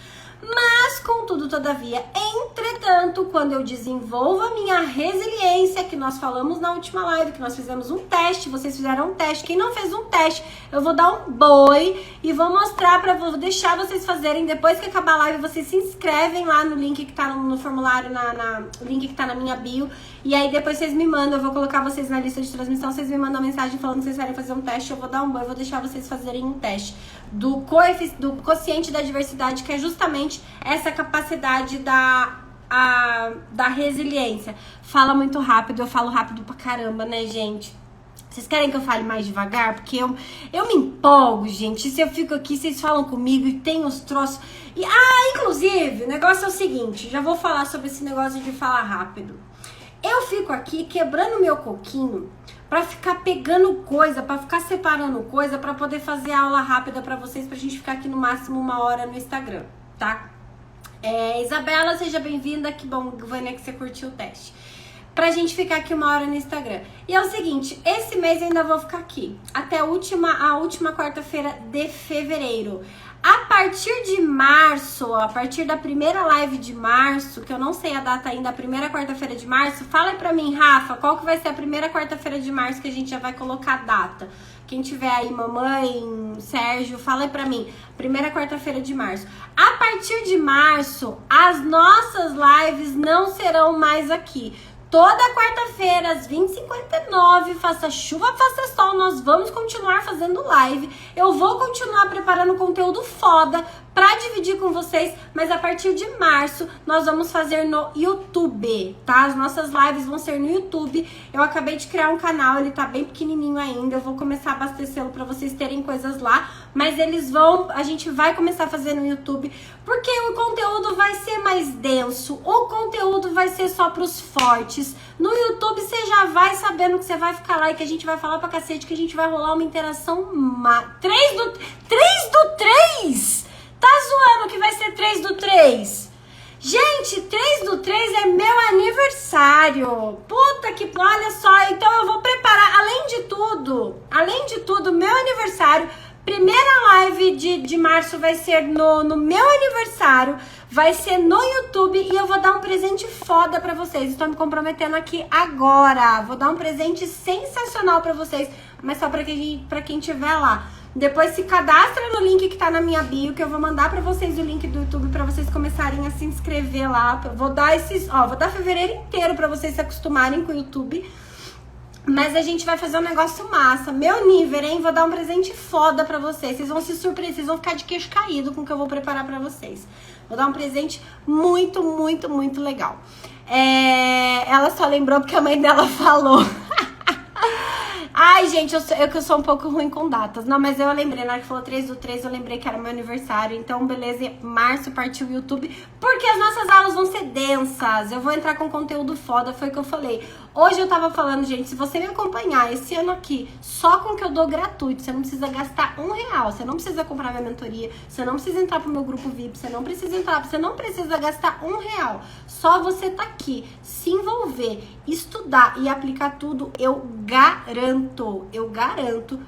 Mas, contudo, todavia, entretanto, quando eu desenvolvo a minha resiliência, que nós falamos na última live, que nós fizemos um teste, vocês fizeram um teste, quem não fez um teste, eu vou dar um boi e vou mostrar vou deixar vocês fazerem, depois que acabar a live, vocês se inscrevem lá no link que tá no formulário, o link que tá na minha bio, e aí depois vocês me mandam, eu vou colocar vocês na lista de transmissão, vocês me mandam mensagem falando que vocês querem fazer um teste, eu vou dar um boi, vou deixar vocês fazerem um teste do quociente da diversidade, que é justamente essa capacidade da resiliência. Fala muito rápido, eu falo rápido pra caramba, né, gente? Vocês querem que eu fale mais devagar? Porque eu me empolgo, gente. Se eu fico aqui, vocês falam comigo e tem os troços. Inclusive, o negócio é o seguinte, já vou falar sobre esse negócio de falar rápido. Eu fico aqui quebrando meu coquinho pra ficar pegando coisa, pra ficar separando coisa, pra poder fazer aula rápida pra vocês, pra gente ficar aqui no máximo 1 hora no Instagram, tá? Isabela, seja bem-vinda, que bom, Vânia, que você curtiu o teste. Pra gente ficar aqui 1 hora no Instagram. E é o seguinte, esse mês eu ainda vou ficar aqui, até a última quarta-feira de fevereiro. A partir de março, a partir da primeira live de março, que eu não sei a data ainda, a primeira quarta-feira de março, fala aí pra mim, Rafa, qual que vai ser a primeira quarta-feira de março que a gente já vai colocar a data? Quem tiver aí, mamãe, Sérgio, fala aí pra mim, primeira quarta-feira de março. A partir de março, as nossas lives não serão mais aqui. Toda quarta-feira, às 20h59, faça chuva, faça sol, nós vamos continuar fazendo live. Eu vou continuar preparando conteúdo foda pra dividir com vocês, mas a partir de março nós vamos fazer no YouTube, tá? As nossas lives vão ser no YouTube. Eu acabei de criar um canal, ele tá bem pequenininho ainda, eu vou começar a abastecê-lo pra vocês terem coisas lá, mas a gente vai começar a fazer no YouTube, porque o conteúdo vai ser mais denso, o conteúdo vai ser só pros fortes. No YouTube você já vai sabendo que você vai ficar lá e que a gente vai falar pra cacete, que a gente vai rolar uma interação 3 do 3! Tá zoando que vai ser 3 do 3? Gente, 3 do 3 é meu aniversário. Puta que... Olha só, então eu vou preparar, além de tudo, meu aniversário, primeira live de março vai ser no meu aniversário, vai ser no YouTube e eu vou dar um presente foda pra vocês. Estou me comprometendo aqui agora. Vou dar um presente sensacional pra vocês, mas só pra quem tiver lá. Depois se cadastra no link que tá na minha bio, que eu vou mandar pra vocês o link do YouTube pra vocês começarem a se inscrever lá. Vou dar fevereiro inteiro pra vocês se acostumarem com o YouTube. Mas a gente vai fazer um negócio massa. Meu nível, hein? Vou dar um presente foda pra vocês. Vocês vão se surpreender, vocês vão ficar de queixo caído com o que eu vou preparar pra vocês. Vou dar um presente muito, muito, muito legal. Ela só lembrou porque a mãe dela falou. Ai, gente, eu sou um pouco ruim com datas. Não, mas eu lembrei, na hora que falou 3/3, eu lembrei que era meu aniversário. Então, beleza, março partiu o YouTube. Porque as nossas aulas vão ser densas. Eu vou entrar com conteúdo foda, foi o que eu falei. Hoje eu tava falando, gente, se você me acompanhar esse ano aqui, só com o que eu dou gratuito, você não precisa gastar R$1. Você não precisa comprar minha mentoria, você não precisa entrar pro meu grupo VIP, você não precisa gastar R$1. Só você tá aqui, se envolver, estudar e aplicar tudo, eu garanto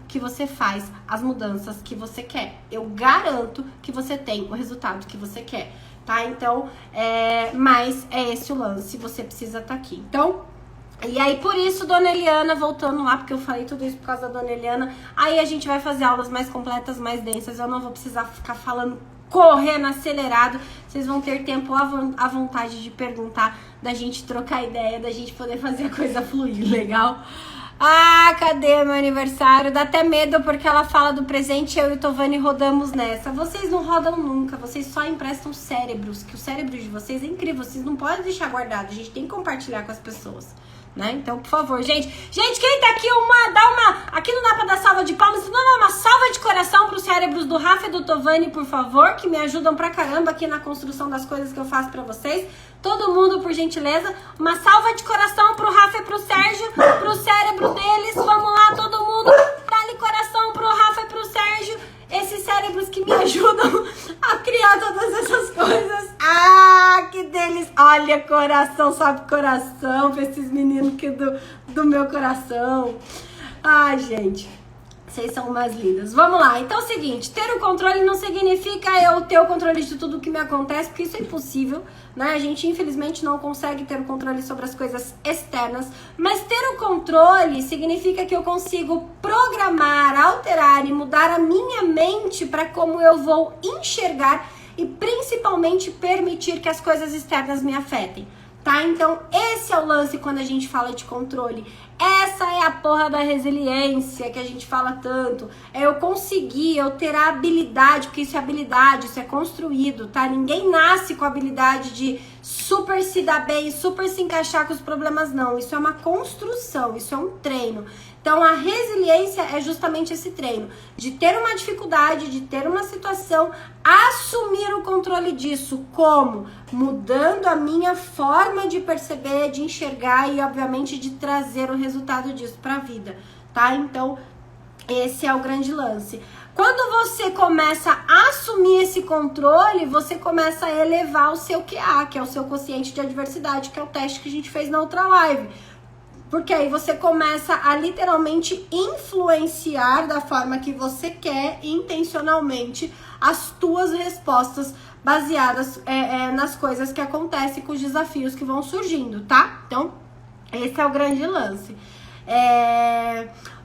que você faz as mudanças que você quer. Eu garanto que você tem o resultado que você quer, tá? Então, mas é esse o lance, você precisa estar aqui. Então, e aí por isso, Dona Eliana, voltando lá, porque eu falei tudo isso por causa da Dona Eliana, aí a gente vai fazer aulas mais completas, mais densas, eu não vou precisar ficar falando correndo acelerado, vocês vão ter tempo à vontade de perguntar, da gente trocar ideia, da gente poder fazer a coisa fluir, legal? Ah, cadê meu aniversário? Dá até medo porque ela fala do presente, eu e o Tovani rodamos nessa. Vocês não rodam nunca, vocês só emprestam cérebros, que o cérebro de vocês é incrível, vocês não podem deixar guardado, a gente tem que compartilhar com as pessoas. Né? Então, por favor, gente, quem tá aqui, aqui não dá pra dar salva de palmas, não dá uma salva de coração pros cérebros do Rafa e do Tovani, por favor, que me ajudam pra caramba aqui na construção das coisas que eu faço pra vocês. Todo mundo, por gentileza, uma salva de coração pro Rafa e pro Sérgio, pro cérebro deles. Vamos lá, todo mundo, dá-lhe coração pro Rafa e pro Sérgio, esses cérebros que me ajudam a criar todas essas coisas. Ah, que delícia! Olha, coração, sobe coração pra esses meninos que do meu coração. Ai, gente, vocês são umas lindas. Vamos lá, então é o seguinte, ter o controle não significa eu ter o controle de tudo que me acontece, porque isso é impossível, né? A gente, infelizmente, não consegue ter o controle sobre as coisas externas, mas ter o controle significa que eu consigo programar, alterar e mudar a minha mente para como eu vou enxergar e principalmente permitir que as coisas externas me afetem, tá? Então, esse é o lance quando a gente fala de controle. Essa é a porra da resiliência que a gente fala tanto. É eu conseguir, eu ter a habilidade, porque isso é habilidade, isso é construído, tá? Ninguém nasce com a habilidade de super se dar bem, super se encaixar com os problemas, não. Isso é uma construção, isso é um treino. Então, a resiliência é justamente esse treino, de ter uma dificuldade, de ter uma situação, assumir o controle disso, como? Mudando a minha forma de perceber, de enxergar e, obviamente, de trazer o resultado disso para a vida, tá? Então, esse é o grande lance. Quando você começa a assumir esse controle, você começa a elevar o seu QA, que é o seu quociente de adversidade, que é o teste que a gente fez na outra live. Porque aí você começa a literalmente influenciar da forma que você quer, intencionalmente, as tuas respostas baseadas nas coisas que acontecem, com os desafios que vão surgindo, tá? Então, esse é o grande lance.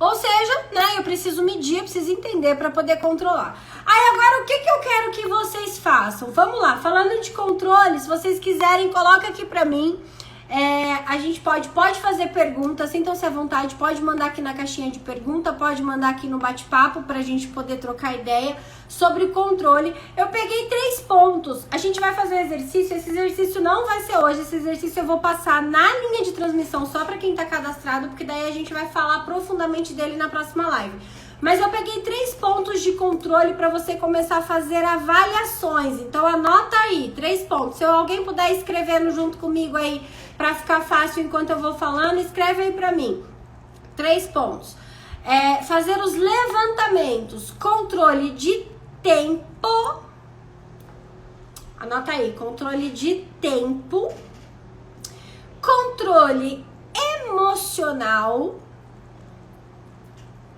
Ou seja, né, eu preciso medir, eu preciso entender para poder controlar. Aí agora o que eu quero que vocês façam? Vamos lá, falando de controle, se vocês quiserem, coloca aqui pra mim. A gente pode fazer perguntas, sintam-se à vontade, pode mandar aqui na caixinha de pergunta, pode mandar aqui no bate-papo pra gente poder trocar ideia sobre o controle. Eu peguei 3 pontos, a gente vai fazer um exercício, esse exercício não vai ser hoje, esse exercício eu vou passar na linha de transmissão só pra quem tá cadastrado, porque daí a gente vai falar profundamente dele na próxima live. Mas eu peguei 3 pontos de controle para você começar a fazer avaliações. Então anota aí, 3 pontos. Se alguém puder escrevendo junto comigo aí, para ficar fácil enquanto eu vou falando, escreve aí para mim. 3 pontos. Fazer os levantamentos. Controle de tempo. Anota aí, controle de tempo. Controle emocional.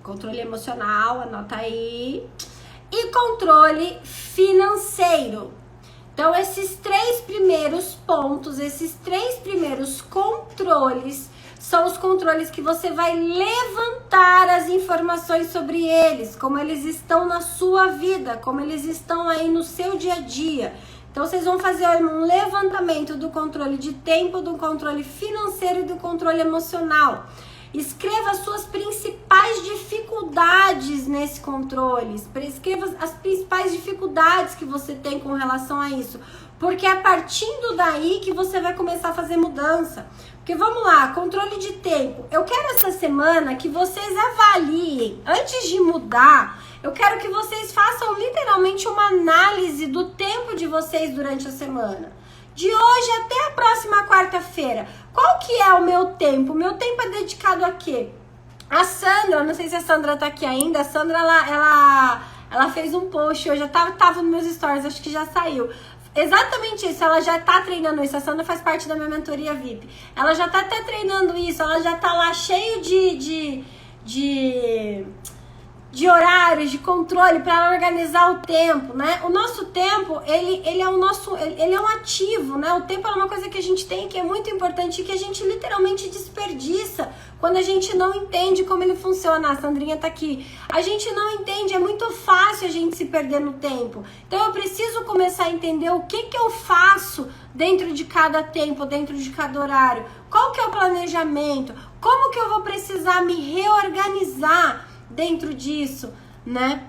Controle emocional, anota aí. E controle financeiro. Então, esses 3 primeiros pontos, esses 3 primeiros controles, são os controles que você vai levantar as informações sobre eles, como eles estão na sua vida, como eles estão aí no seu dia a dia. Então, vocês vão fazer um levantamento do controle de tempo, do controle financeiro e do controle emocional. Escreva as suas principais dificuldades nesse controle. Escreva as principais dificuldades que você tem com relação a isso. Porque é partindo daí que você vai começar a fazer mudança. Porque vamos lá, controle de tempo. Eu quero essa semana que vocês avaliem, antes de mudar, eu quero que vocês façam literalmente uma análise do tempo de vocês durante a semana. De hoje até a próxima quarta-feira. Qual que é o meu tempo? O meu tempo é dedicado a quê? A Sandra, não sei se a Sandra tá aqui ainda, a Sandra, ela fez um post hoje, eu tava nos meus stories, acho que já saiu. Exatamente isso, ela já tá treinando isso, a Sandra faz parte da minha mentoria VIP. Ela já tá até treinando isso, ela já tá lá cheio de horários, de controle para ela organizar o tempo, né? O nosso tempo, ele é um ativo, né? O tempo é uma coisa que a gente tem que é muito importante e que a gente literalmente desperdiça quando a gente não entende como ele funciona. A Sandrinha tá aqui. A gente não entende, é muito fácil a gente se perder no tempo. Então eu preciso começar a entender o que eu faço dentro de cada tempo, dentro de cada horário. Qual que é o planejamento? Como que eu vou precisar me reorganizar dentro disso, né?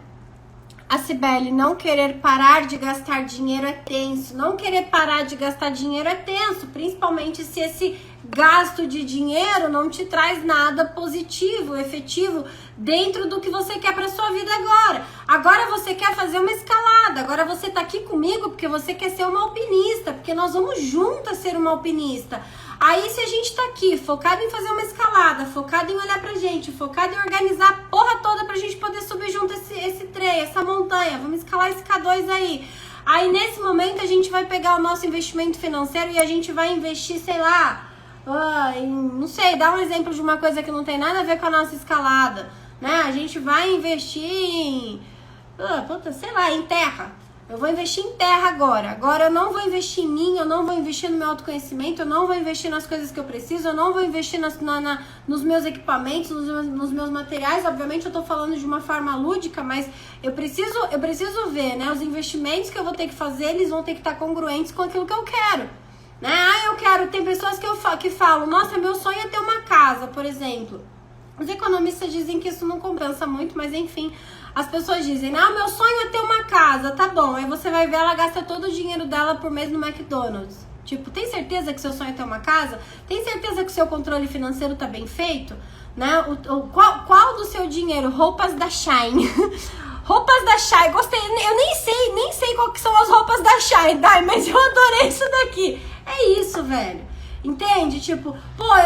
A Cibele, não querer parar de gastar dinheiro é tenso. Não querer parar de gastar dinheiro é tenso, principalmente se esse gasto de dinheiro não te traz nada positivo, efetivo, dentro do que você quer para sua vida agora. Agora você quer fazer uma escalada, agora você tá aqui comigo porque você quer ser uma alpinista, porque nós vamos juntas ser uma alpinista. Aí se a gente tá aqui focado em fazer uma escalada, focado em olhar pra gente, focado em organizar a porra toda pra gente poder subir junto esse trem, essa montanha, vamos escalar esse K2 aí. Aí nesse momento a gente vai pegar o nosso investimento financeiro e a gente vai investir, sei lá, não sei, dá um exemplo de uma coisa que não tem nada a ver com a nossa escalada, né? A gente vai investir em, sei lá, em terra. Eu vou investir em terra agora. Agora eu não vou investir em mim, eu não vou investir no meu autoconhecimento, eu não vou investir nas coisas que eu preciso, eu não vou investir nos meus equipamentos, nos meus materiais. Obviamente eu tô falando de uma forma lúdica, mas eu preciso ver, né? Os investimentos que eu vou ter que fazer, eles vão ter que estar congruentes com aquilo que eu quero. Né? Tem pessoas que falam, nossa, meu sonho é ter uma casa, por exemplo. Os economistas dizem que isso não compensa muito, mas enfim, as pessoas dizem, meu sonho é ter uma casa, tá bom. Aí você vai ver, ela gasta todo o dinheiro dela por mês no McDonald's. Tipo, tem certeza que seu sonho é ter uma casa? Tem certeza que o seu controle financeiro tá bem feito? Né? Qual do seu dinheiro? Roupas da Shine. Roupas da Shine, gostei. Eu nem sei qual que são as roupas da Shine, mas eu adorei isso daqui. É isso, velho. Entende? Tipo,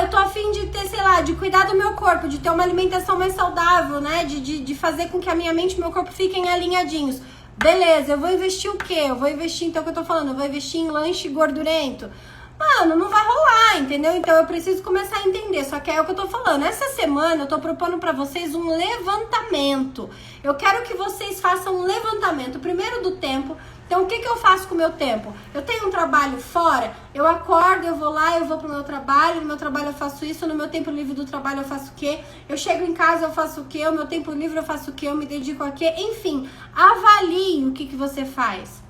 eu tô afim de ter, sei lá, de cuidar do meu corpo, de ter uma alimentação mais saudável, né? De fazer com que a minha mente e meu corpo fiquem alinhadinhos. Beleza, eu vou investir o quê? Eu vou investir, então, o que eu tô falando? Eu vou investir em lanche gordurento. Mano, não vai rolar, entendeu? Então eu preciso começar a entender, só que é o que eu tô falando. Essa semana eu tô propondo pra vocês um levantamento. Eu quero que vocês façam um levantamento, primeiro do tempo. Então o que eu faço com o meu tempo? Eu tenho um trabalho fora, eu acordo, eu vou lá, eu vou pro meu trabalho, no meu trabalho eu faço isso, no meu tempo livre do trabalho eu faço o quê? Eu chego em casa, eu faço o quê? No meu tempo livre eu faço o quê? Eu me dedico a quê? Enfim, avalie o que você faz.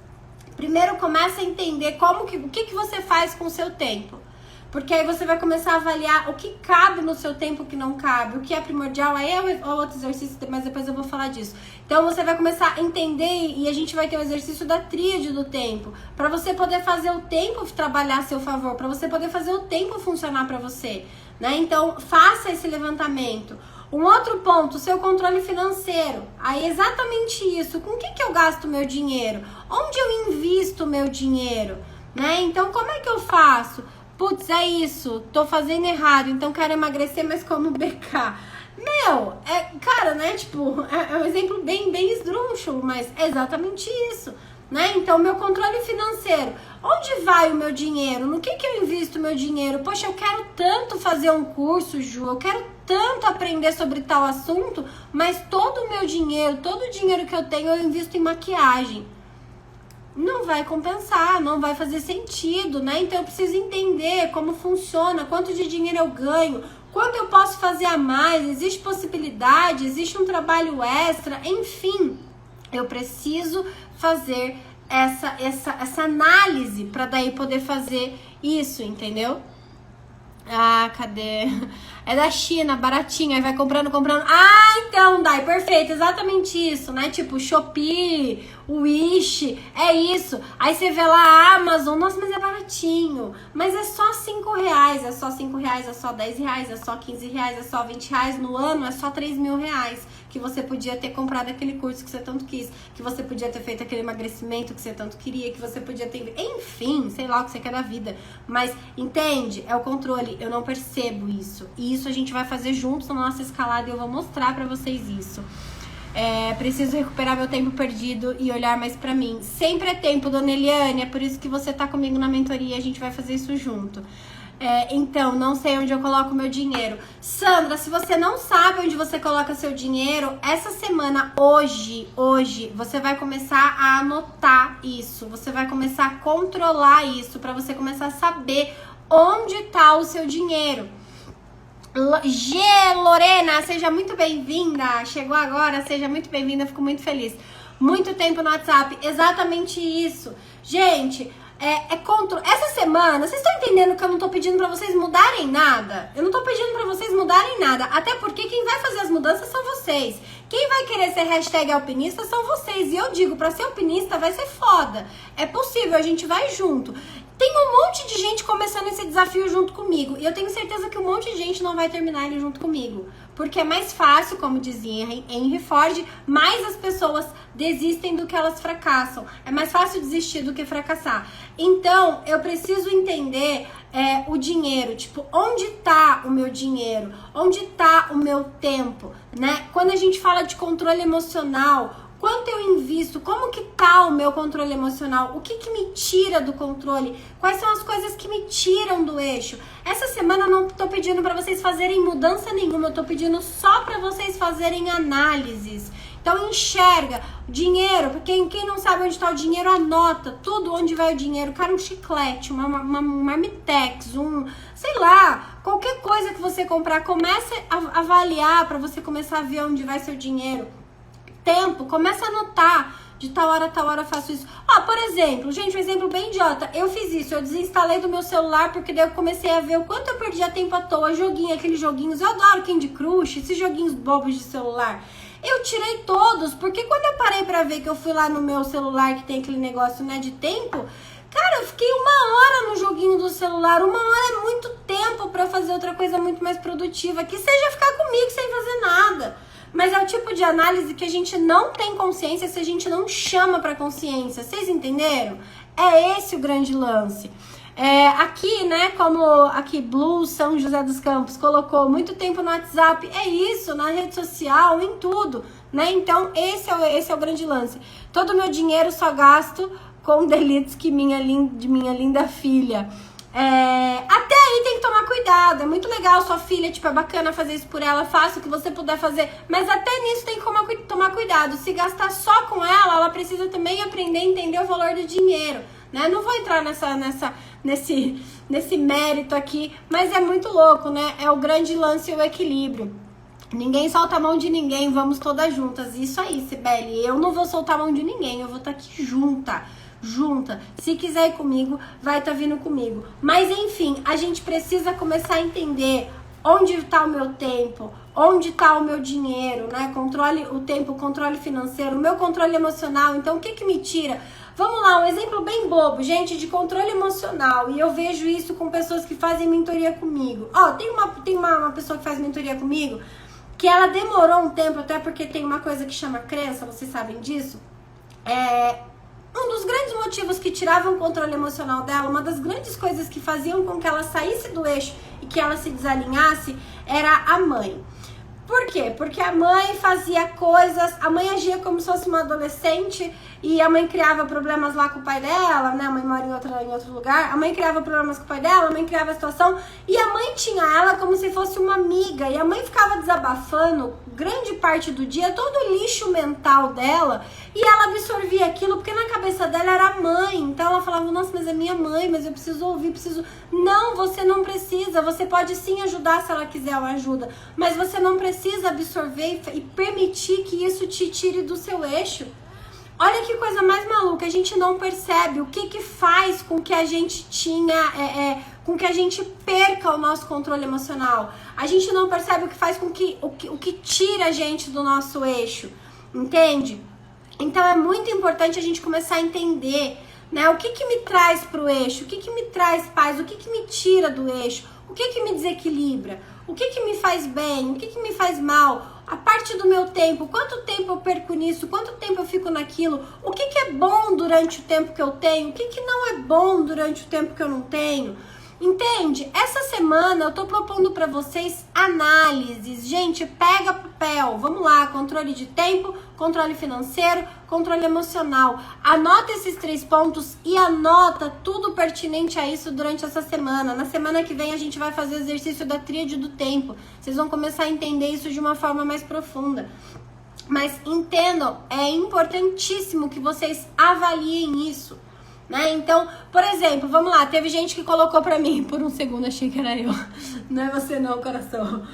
Primeiro começa a entender o que você faz com o seu tempo. Porque aí você vai começar a avaliar o que cabe no seu tempo, o que não cabe, o que é primordial. Aí é outro exercício, mas depois eu vou falar disso. Então você vai começar a entender e a gente vai ter o exercício da tríade do tempo. Para você poder fazer o tempo trabalhar a seu favor, para você poder fazer o tempo funcionar para você. Né? Então faça esse levantamento. Um outro ponto, seu controle financeiro. Aí exatamente isso. Com o que eu gasto meu dinheiro? Onde eu invisto meu dinheiro? Né? Então como é que eu faço? Putz, é isso, tô fazendo errado, então quero emagrecer, mas como BK. Cara, né, tipo, é um exemplo bem esdrúxulo, mas é exatamente isso, né? Então, meu controle financeiro, onde vai o meu dinheiro? No que eu invisto meu dinheiro? Poxa, eu quero tanto fazer um curso, Ju, eu quero tanto aprender sobre tal assunto, mas todo o meu dinheiro, todo o dinheiro que eu tenho, eu invisto em maquiagem. Não vai compensar, não vai fazer sentido, né? Então eu preciso entender como funciona, quanto de dinheiro eu ganho, quanto eu posso fazer a mais, existe possibilidade, existe um trabalho extra, enfim. Eu preciso fazer essa análise para daí poder fazer isso, entendeu? Ah, cadê? É da China, baratinho, aí vai comprando. Ah, então, Dai, perfeito, exatamente isso, né? Tipo, Shopee, Wish, é isso. Aí você vê lá a Amazon, nossa, mas é baratinho. Mas é só R$5, é só R$5, é só R$10, é só R$15, é só R$20. No ano é só R$3.000. Que você podia ter comprado aquele curso que você tanto quis, que você podia ter feito aquele emagrecimento que você tanto queria, que você podia ter... Enfim, sei lá o que você quer da vida. Mas, entende? É o controle. Eu não percebo isso. E isso a gente vai fazer juntos na nossa escalada e eu vou mostrar pra vocês isso. Preciso recuperar meu tempo perdido e olhar mais pra mim. Sempre é tempo, dona Eliane. É por isso que você tá comigo na mentoria e a gente vai fazer isso junto. Então, não sei onde eu coloco meu dinheiro. Sandra, se você não sabe onde você coloca seu dinheiro, essa semana, hoje, você vai começar a anotar isso. Você vai começar a controlar isso, pra você começar a saber onde tá o seu dinheiro. G. Lorena, seja muito bem-vinda. Chegou agora, seja muito bem-vinda, fico muito feliz. Muito tempo no WhatsApp, exatamente isso. Gente... Essa semana, vocês estão entendendo que eu não tô pedindo pra vocês mudarem nada? Eu não tô pedindo pra vocês mudarem nada, até porque quem vai fazer as mudanças são vocês. Quem vai querer ser hashtag alpinista são vocês. E eu digo, pra ser alpinista vai ser foda. É possível, a gente vai junto. Tem um monte de gente começando esse desafio junto comigo. E eu tenho certeza que um monte de gente não vai terminar ele junto comigo. Porque é mais fácil, como dizia Henry Ford, mais as pessoas desistem do que elas fracassam. É mais fácil desistir do que fracassar. Então, eu preciso entender o dinheiro. Tipo, onde tá o meu dinheiro? Onde tá o meu tempo? Né? Quando a gente fala de controle emocional... Quanto eu invisto? Como que tá o meu controle emocional? O que que me tira do controle? Quais são as coisas que me tiram do eixo? Essa semana eu não tô pedindo pra vocês fazerem mudança nenhuma, eu tô pedindo só pra vocês fazerem análises. Então enxerga dinheiro, porque quem não sabe onde tá o dinheiro, anota tudo onde vai o dinheiro. Cara, um chiclete, uma marmitex, sei lá, qualquer coisa que você comprar, comece a avaliar pra você começar a ver onde vai seu dinheiro. Tempo, começa a anotar, de tal hora eu faço isso. Por exemplo, gente, um exemplo bem idiota, eu fiz isso, eu desinstalei do meu celular, porque daí eu comecei a ver o quanto eu perdia tempo à toa, aqueles joguinhos, eu adoro Candy Crush, esses joguinhos bobos de celular. Eu tirei todos, porque quando eu parei pra ver que eu fui lá no meu celular, que tem aquele negócio, né, de tempo, cara, eu fiquei 1 hora no joguinho do celular, 1 hora é muito tempo pra fazer outra coisa muito mais produtiva, que seja ficar comigo sem fazer nada. Mas é o tipo de análise que a gente não tem consciência se a gente não chama pra consciência. Vocês entenderam? É esse o grande lance. Aqui, né, como aqui Blue São José dos Campos colocou muito tempo no WhatsApp, é isso, na rede social, em tudo, né? Então, esse é o grande lance. Todo o meu dinheiro só gasto com delitos que de minha linda filha. Até aí tem que tomar cuidado. É muito legal, sua filha, tipo, é bacana fazer isso por ela, faça o que você puder fazer, mas até nisso tem que tomar cuidado. Se gastar só com ela precisa também aprender a entender o valor do dinheiro, né? Não vou entrar nesse mérito aqui, mas é muito louco, né? É o grande lance e o equilíbrio. Ninguém solta a mão de ninguém, vamos todas juntas. Isso aí, Sibeli, eu não vou soltar a mão de ninguém, eu vou estar aqui junta. Se quiser ir comigo, vai estar vindo comigo. Mas enfim, a gente precisa começar a entender onde está o meu tempo, onde está o meu dinheiro, né? Controle o tempo, controle financeiro, o meu controle emocional. Então, o que que me tira? Vamos lá, um exemplo bem bobo, gente, de controle emocional. E eu vejo isso com pessoas que fazem mentoria comigo. Tem uma pessoa que faz mentoria comigo que ela demorou um tempo, até porque tem uma coisa que chama crença, vocês sabem disso. Um dos grandes motivos que tiravam o controle emocional dela, uma das grandes coisas que faziam com que ela saísse do eixo e que ela se desalinhasse, era a mãe. Por quê? Porque a mãe fazia coisas, a mãe agia como se fosse uma adolescente e a mãe criava problemas lá com o pai dela, né? A mãe mora em outro lugar, a mãe criava problemas com o pai dela, a mãe criava a situação e a mãe tinha ela como se fosse uma amiga e a mãe ficava desabafando grande parte do dia, todo o lixo mental dela e ela absorvia aquilo porque na cabeça dela era a mãe, então ela falava, nossa, mas é minha mãe, mas eu preciso ouvir, Não, você não precisa, você pode sim ajudar se ela quiser uma ajuda, mas você não precisa absorver e permitir que isso te tire do seu eixo. Olha que coisa mais maluca, a gente não percebe o que faz com que a gente com que a gente perca o nosso controle emocional. A gente não percebe o que faz com que o que tira a gente do nosso eixo, entende? Então é muito importante a gente começar a entender, né, o que me traz pro eixo, o que me traz paz, o que me tira do eixo, o que me desequilibra, o que me faz bem, o que me faz mal, a parte do meu tempo, quanto tempo eu perco nisso, quanto tempo eu fico naquilo, o que é bom durante o tempo que eu tenho, o que não é bom durante o tempo que eu não tenho. Entende? Essa semana eu tô propondo para vocês análises. Gente, pega papel. Vamos lá, controle de tempo, controle financeiro, controle emocional. Anota esses 3 pontos e anota tudo pertinente a isso durante essa semana. Na semana que vem a gente vai fazer o exercício da tríade do tempo. Vocês vão começar a entender isso de uma forma mais profunda. Mas entendam, é importantíssimo que vocês avaliem isso. Né? Então, por exemplo, vamos lá, teve gente que colocou pra mim, por um segundo achei que era eu, não é você não, coração.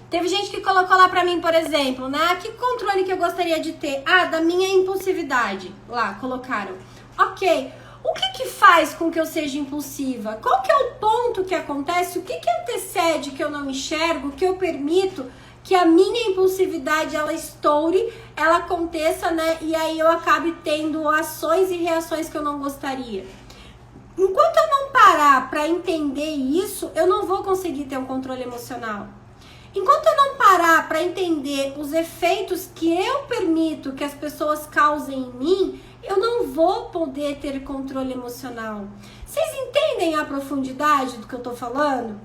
Teve gente que colocou lá pra mim, por exemplo, né? Que controle que eu gostaria de ter? Ah, da minha impulsividade. Lá, colocaram. Ok, o que faz com que eu seja impulsiva? Qual que é o ponto que acontece? O que antecede que eu não enxergo, que eu permito que a minha impulsividade, ela estoure, ela aconteça, né? E aí eu acabe tendo ações e reações que eu não gostaria. Enquanto eu não parar para entender isso, eu não vou conseguir ter um controle emocional. Enquanto eu não parar para entender os efeitos que eu permito que as pessoas causem em mim, eu não vou poder ter controle emocional. Vocês entendem a profundidade do que eu tô falando?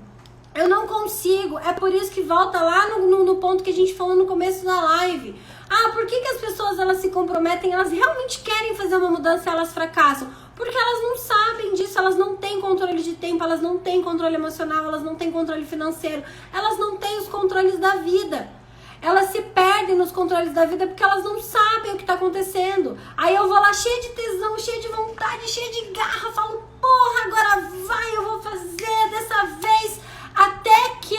Eu não consigo, é por isso que volta lá no ponto que a gente falou no começo da live. Ah, por que as pessoas elas se comprometem, elas realmente querem fazer uma mudança e elas fracassam? Porque elas não sabem disso, elas não têm controle de tempo, elas não têm controle emocional, elas não têm controle financeiro, elas não têm os controles da vida. Elas se perdem nos controles da vida porque elas não sabem o que está acontecendo. Aí eu vou lá cheia de tesão, cheia de vontade, cheia de garra, falo, porra, agora vai, eu vou fazer dessa vez. Até que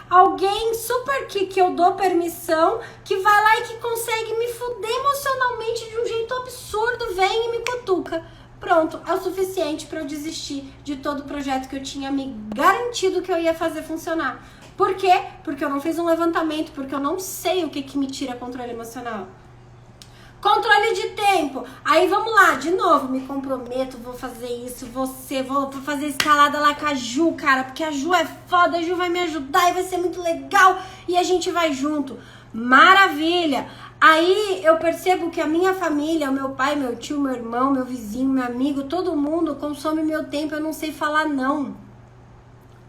alguém super que eu dou permissão, que vai lá e que consegue me fuder emocionalmente de um jeito absurdo, vem e me cutuca. Pronto, é o suficiente para eu desistir de todo o projeto que eu tinha me garantido que eu ia fazer funcionar. Por quê? Porque eu não fiz um levantamento, porque eu não sei o que me tira controle emocional. Controle de tempo. Aí vamos lá, de novo, me comprometo, vou fazer isso, vou fazer escalada lá com a Ju, cara, porque a Ju é foda, a Ju vai me ajudar e vai ser muito legal e a gente vai junto. Maravilha! Aí eu percebo que a minha família, o meu pai, meu tio, meu irmão, meu vizinho, meu amigo, todo mundo consome meu tempo, eu não sei falar não.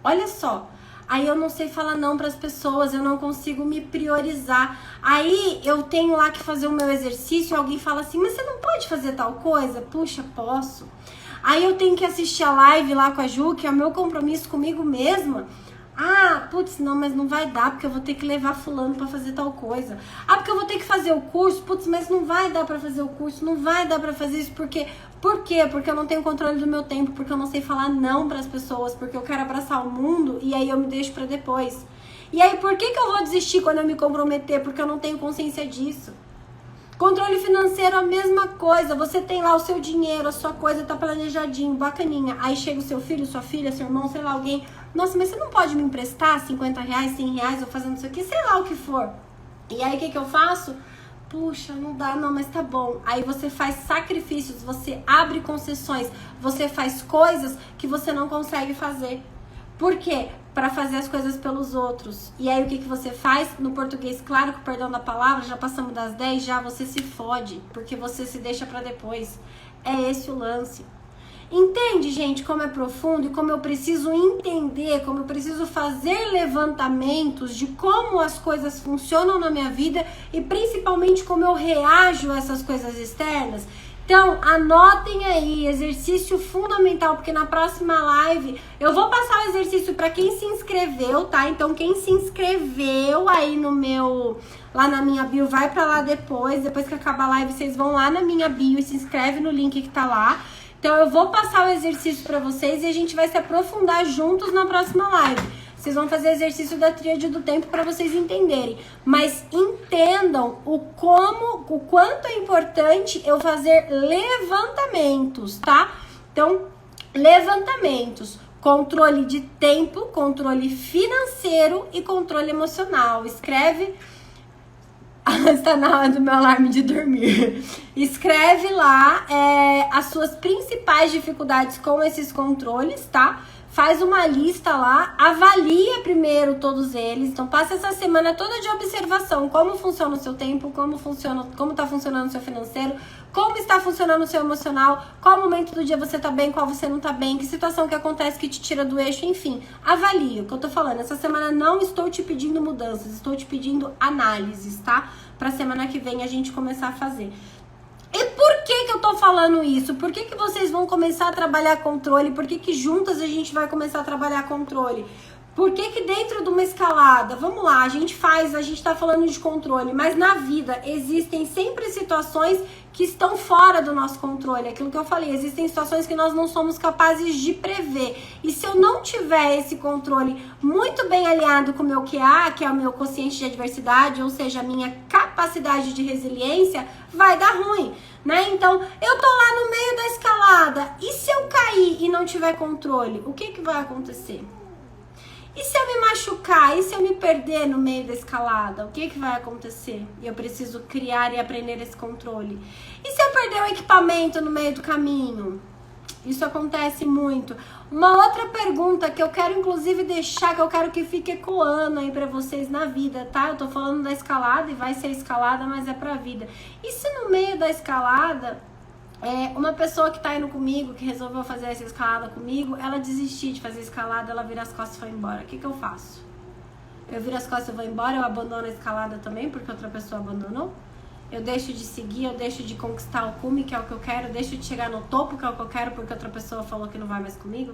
Olha só. Aí eu não sei falar não para as pessoas, eu não consigo me priorizar. Aí eu tenho lá que fazer o meu exercício e alguém fala assim, mas você não pode fazer tal coisa? Puxa, posso. Aí eu tenho que assistir a live lá com a Ju, que é o meu compromisso comigo mesma. Ah, putz, não, mas não vai dar, porque eu vou ter que levar fulano pra fazer tal coisa. Ah, porque eu vou ter que fazer o curso, putz, mas não vai dar pra fazer o curso, não vai dar pra fazer isso, porque... Por quê? Porque eu não tenho controle do meu tempo, porque eu não sei falar não pras pessoas, porque eu quero abraçar o mundo e aí eu me deixo pra depois. E aí, por que eu vou desistir quando eu me comprometer? Porque eu não tenho consciência disso. Controle financeiro, a mesma coisa. Você tem lá o seu dinheiro, a sua coisa tá planejadinho, bacaninha. Aí chega o seu filho, sua filha, seu irmão, sei lá, alguém. Nossa, mas você não pode me emprestar 50 reais, 100 reais, ou fazendo isso aqui, sei lá o que for. E aí, o que eu faço? Puxa, não dá, não, mas tá bom. Aí você faz sacrifícios, você abre concessões, você faz coisas que você não consegue fazer. Por quê? Para fazer as coisas pelos outros. E aí o que você faz? No português, claro, com o perdão da palavra, já passamos das 10, já você se fode, porque você se deixa para depois. É esse o lance. Entende, gente, como é profundo e como eu preciso entender, como eu preciso fazer levantamentos de como as coisas funcionam na minha vida e principalmente como eu reajo a essas coisas externas? Então, anotem aí, exercício fundamental, porque na próxima live eu vou passar o exercício para quem se inscreveu, tá? Então, quem se inscreveu aí no meu, lá na minha bio, vai para lá depois que acabar a live, vocês vão lá na minha bio e se inscreve no link que tá lá. Então, eu vou passar o exercício para vocês e a gente vai se aprofundar juntos na próxima live. Vocês vão fazer exercício da tríade do tempo para vocês entenderem. Mas entendam o quanto é importante eu fazer levantamentos, tá? Então, levantamentos. Controle de tempo, controle financeiro e controle emocional. Escreve... Está na hora do meu alarme de dormir. Escreve lá as suas principais dificuldades com esses controles, tá? Faz uma lista lá, avalia primeiro todos eles. Então, passa essa semana toda de observação. Como funciona o seu tempo, como está funcionando o seu financeiro, como está funcionando o seu emocional, qual momento do dia você tá bem, qual você não tá bem, que situação que acontece que te tira do eixo, enfim. Avalia o que eu tô falando. Essa semana não estou te pedindo mudanças, estou te pedindo análises, tá? Pra semana que vem a gente começar a fazer. E por que eu tô falando isso? Por que vocês vão começar a trabalhar controle? Por que juntas a gente vai começar a trabalhar controle? Por que dentro de uma escalada, vamos lá, a gente tá falando de controle, mas na vida existem sempre situações que estão fora do nosso controle. Aquilo que eu falei, existem situações que nós não somos capazes de prever. E se eu não tiver esse controle muito bem alinhado com o meu QA, que é o meu quociente de adversidade, ou seja, a minha capacidade de resiliência, vai dar ruim, né? Então, eu tô lá no meio da escalada, e se eu cair e não tiver controle, o que vai acontecer? E se eu me machucar? E se eu me perder no meio da escalada? O que vai acontecer? E eu preciso criar e aprender esse controle. E se eu perder o equipamento no meio do caminho? Isso acontece muito. Uma outra pergunta que eu quero inclusive deixar, que eu quero que fique ecoando aí pra vocês na vida, tá? Eu tô falando da escalada e vai ser escalada, mas é pra vida. E se no meio da escalada... uma pessoa que tá indo comigo, que resolveu fazer essa escalada comigo, ela desistir de fazer a escalada, ela vira as costas e foi embora. O que eu faço? Eu viro as costas e vou embora, eu abandono a escalada também, porque outra pessoa abandonou? Eu deixo de seguir, eu deixo de conquistar o cume, que é o que eu quero, eu deixo de chegar no topo, que é o que eu quero, porque outra pessoa falou que não vai mais comigo?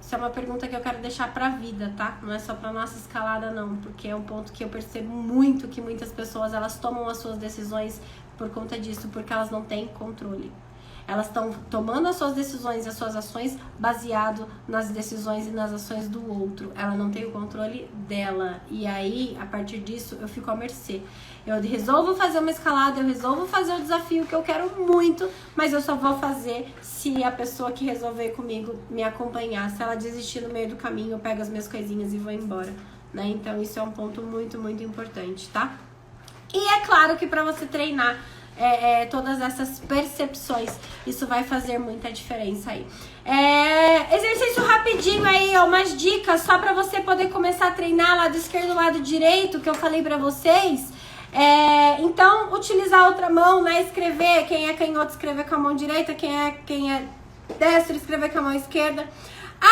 Isso é uma pergunta que eu quero deixar pra vida, tá? Não é só pra nossa escalada, não, porque é um ponto que eu percebo muito que muitas pessoas, elas tomam as suas decisões por conta disso, porque elas não têm controle. Elas estão tomando as suas decisões e as suas ações baseado nas decisões e nas ações do outro. Ela não tem o controle dela. E aí, a partir disso, eu fico à mercê. Eu resolvo fazer uma escalada, eu resolvo fazer o desafio que eu quero muito, mas eu só vou fazer se a pessoa que resolver comigo me acompanhar. Se ela desistir no meio do caminho, eu pego as minhas coisinhas e vou embora, né? Então, isso é um ponto muito, muito importante, tá? E é claro que para você treinar todas essas percepções, isso vai fazer muita diferença aí. Exercício rapidinho aí, ó, umas dicas só para você poder começar a treinar lado esquerdo, lado direito, que eu falei para vocês. Então, utilizar a outra mão, né? Escrever, quem é canhoto, escrever com a mão direita, quem é destro, escrever com a mão esquerda.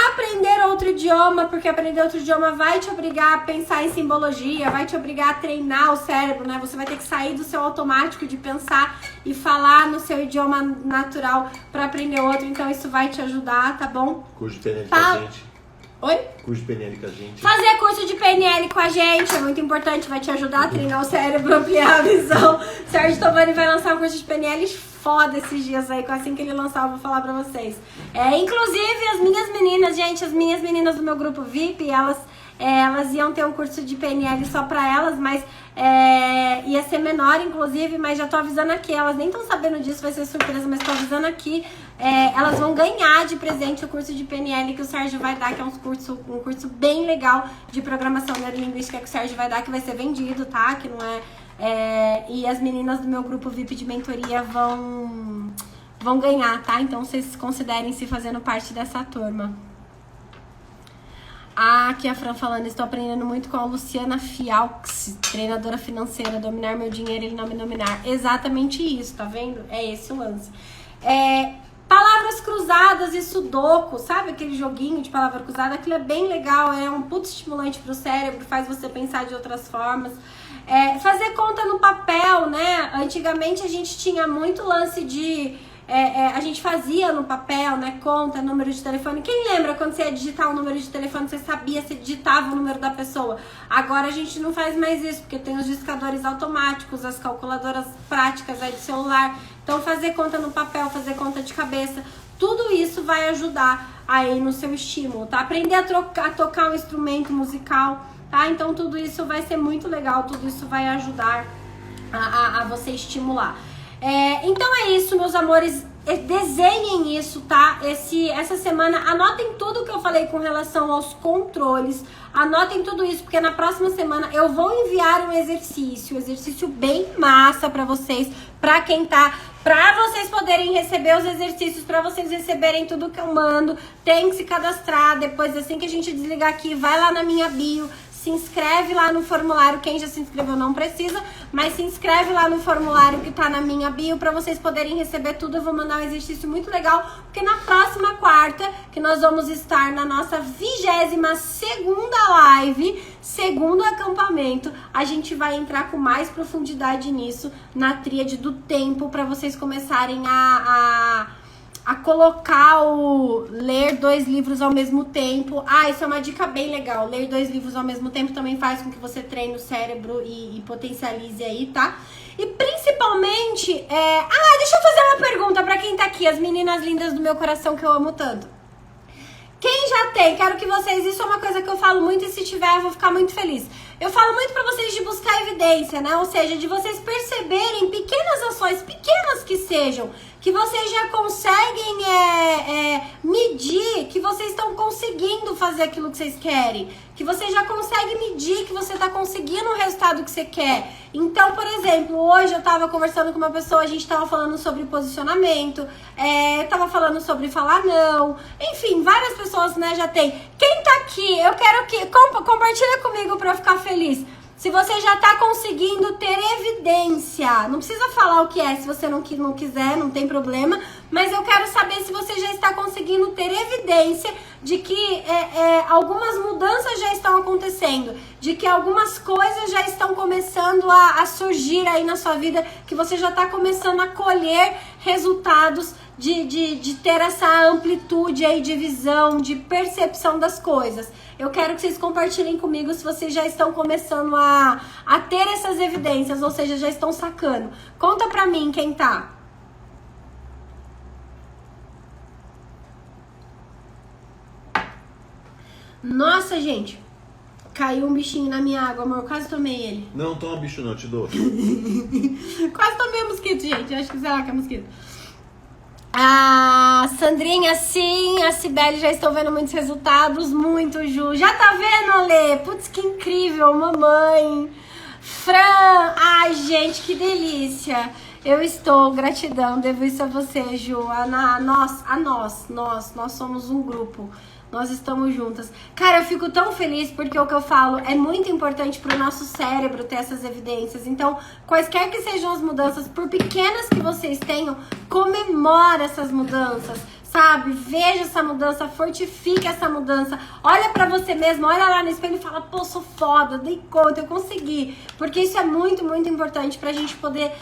Aprender outro idioma, porque aprender outro idioma vai te obrigar a pensar em simbologia, vai te obrigar a treinar o cérebro, né? Você vai ter que sair do seu automático de pensar e falar no seu idioma natural para aprender outro, então isso vai te ajudar, tá bom? Curso de PNL com a gente. Oi? Curso de PNL com a gente. Fazer curso de PNL com a gente é muito importante, vai te ajudar a treinar o cérebro, ampliar a visão. Sérgio Tovani vai lançar um curso de PNL foda esses dias aí, assim que ele lançar eu vou falar pra vocês. Inclusive as minhas meninas, gente, as minhas meninas do meu grupo VIP, elas iam ter um curso de PNL só pra elas, mas ia ser menor, inclusive, mas já tô avisando aqui, elas nem estão sabendo disso, vai ser surpresa, mas tô avisando aqui, elas vão ganhar de presente o curso de PNL que o Sérgio vai dar, que é um curso bem legal de programação neurolinguística que o Sérgio vai dar, que vai ser vendido, tá? Que não e as meninas do meu grupo VIP de mentoria vão ganhar, tá? Então vocês considerem se fazendo parte dessa turma. Aqui a Fran falando, estou aprendendo muito com a Luciana Fialx, treinadora financeira, dominar meu dinheiro e não me dominar. Exatamente isso, tá vendo? É esse o lance. Palavras cruzadas e sudoku, sabe aquele joguinho de palavra cruzada? Aquilo é bem legal, é um puto estimulante pro cérebro, faz você pensar de outras formas. Fazer conta no papel, né? Antigamente a gente tinha muito lance de... a gente fazia no papel, né? Conta, número de telefone. Quem lembra quando você ia digitar um número de telefone, você sabia, você digitava o número da pessoa? Agora a gente não faz mais isso, porque tem os discadores automáticos, as calculadoras práticas aí do celular. Então fazer conta no papel, fazer conta de cabeça, tudo isso vai ajudar aí no seu estímulo, tá? Aprender a tocar um instrumento musical, tá? Então tudo isso vai ser muito legal, tudo isso vai ajudar a você estimular. Então é isso, meus amores, desenhem isso, tá? Essa semana, anotem tudo que eu falei com relação aos controles, anotem tudo isso, porque na próxima semana eu vou enviar um exercício bem massa pra vocês, pra vocês poderem receber os exercícios, pra vocês receberem tudo que eu mando. Tem que se cadastrar, depois assim que a gente desligar aqui, vai lá na minha bio, se inscreve lá no formulário, quem já se inscreveu não precisa, mas se inscreve lá no formulário que tá na minha bio pra vocês poderem receber tudo. Eu vou mandar um exercício muito legal, porque na próxima quarta, que nós vamos estar na nossa 22ª live, segundo acampamento, a gente vai entrar com mais profundidade nisso, na tríade do tempo, pra vocês começarem a colocar o ler 2 livros ao mesmo tempo. Isso é uma dica bem legal. Ler 2 livros ao mesmo tempo também faz com que você treine o cérebro e potencialize aí, tá? E principalmente, deixa eu fazer uma pergunta pra quem tá aqui, as meninas lindas do meu coração que eu amo tanto. Quem já tem, quero que vocês, isso é uma coisa que eu falo muito e se tiver eu vou ficar muito feliz. Eu falo muito pra vocês de buscar evidência, né? Ou seja, de vocês perceberem pequenas ações, pequenas que sejam, que vocês já conseguem medir, que vocês estão conseguindo fazer aquilo que vocês querem, que você já consegue medir que você tá conseguindo o resultado que você quer. Então, por exemplo, hoje eu tava conversando com uma pessoa, a gente tava falando sobre posicionamento, tava falando sobre falar não, enfim, várias pessoas, né, já tem. Quem tá aqui, eu quero que compartilha comigo pra eu ficar feliz. Se você já tá conseguindo ter evidência, não precisa falar o que é, se você não quiser, não tem problema, mas eu quero saber se você já está conseguindo ter evidência de que algumas mudanças já estão acontecendo, de que algumas coisas já estão começando a surgir aí na sua vida, que você já tá começando a colher resultados de ter essa amplitude aí de visão, de percepção das coisas. Eu quero que vocês compartilhem comigo se vocês já estão começando a ter essas evidências, ou seja, já estão sacando. Conta pra mim quem tá. Nossa, gente, caiu um bichinho na minha água, amor, eu quase tomei ele. Não toma bicho não, te dou. Quase tomei mosquito, gente, acho que será que é mosquito. A Sandrinha, sim, a Cibele, já estou vendo muitos resultados, muito, Ju. Já tá vendo, Ale? Putz, que incrível, mamãe. Fran, ai, gente, que delícia. Eu estou, gratidão, devo isso a você, Ju. Nós somos um grupo. Nós estamos juntas. Cara, eu fico tão feliz porque o que eu falo é muito importante pro nosso cérebro ter essas evidências. Então, quaisquer que sejam as mudanças, por pequenas que vocês tenham, comemora essas mudanças, sabe? Veja essa mudança, fortifique essa mudança. Olha pra você mesmo, olha lá no espelho e fala, pô, sou foda, dei conta, eu consegui. Porque isso é muito, muito importante pra gente poder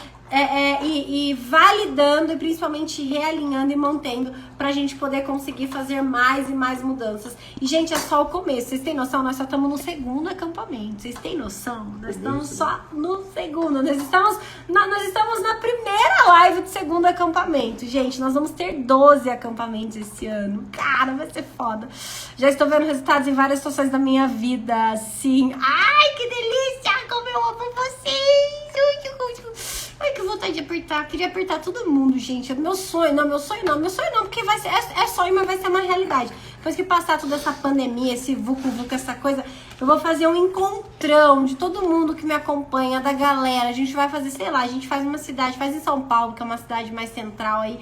ir validando e principalmente realinhando e mantendo pra gente poder conseguir fazer mais e mais mudanças. E, gente, é só o começo. Vocês têm noção? Nós só estamos no segundo acampamento. Vocês têm noção? Nós estamos só no segundo. Nós estamos na primeira live do segundo acampamento. Gente, nós vamos ter 12 acampamentos esse ano. Cara, vai ser foda. Já estou vendo resultados em várias situações da minha vida, assim. Ai, que delícia! Como eu amo vocês! Ai, que vontade de apertar. Queria apertar todo mundo, gente. Meu sonho não, porque vai ser, é sonho, mas vai ser uma realidade. Depois que passar toda essa pandemia, esse vucu-vucu, essa coisa, eu vou fazer um encontrão de todo mundo que me acompanha, da galera. A gente vai fazer, sei lá, a gente faz uma cidade, faz em São Paulo, que é uma cidade mais central aí.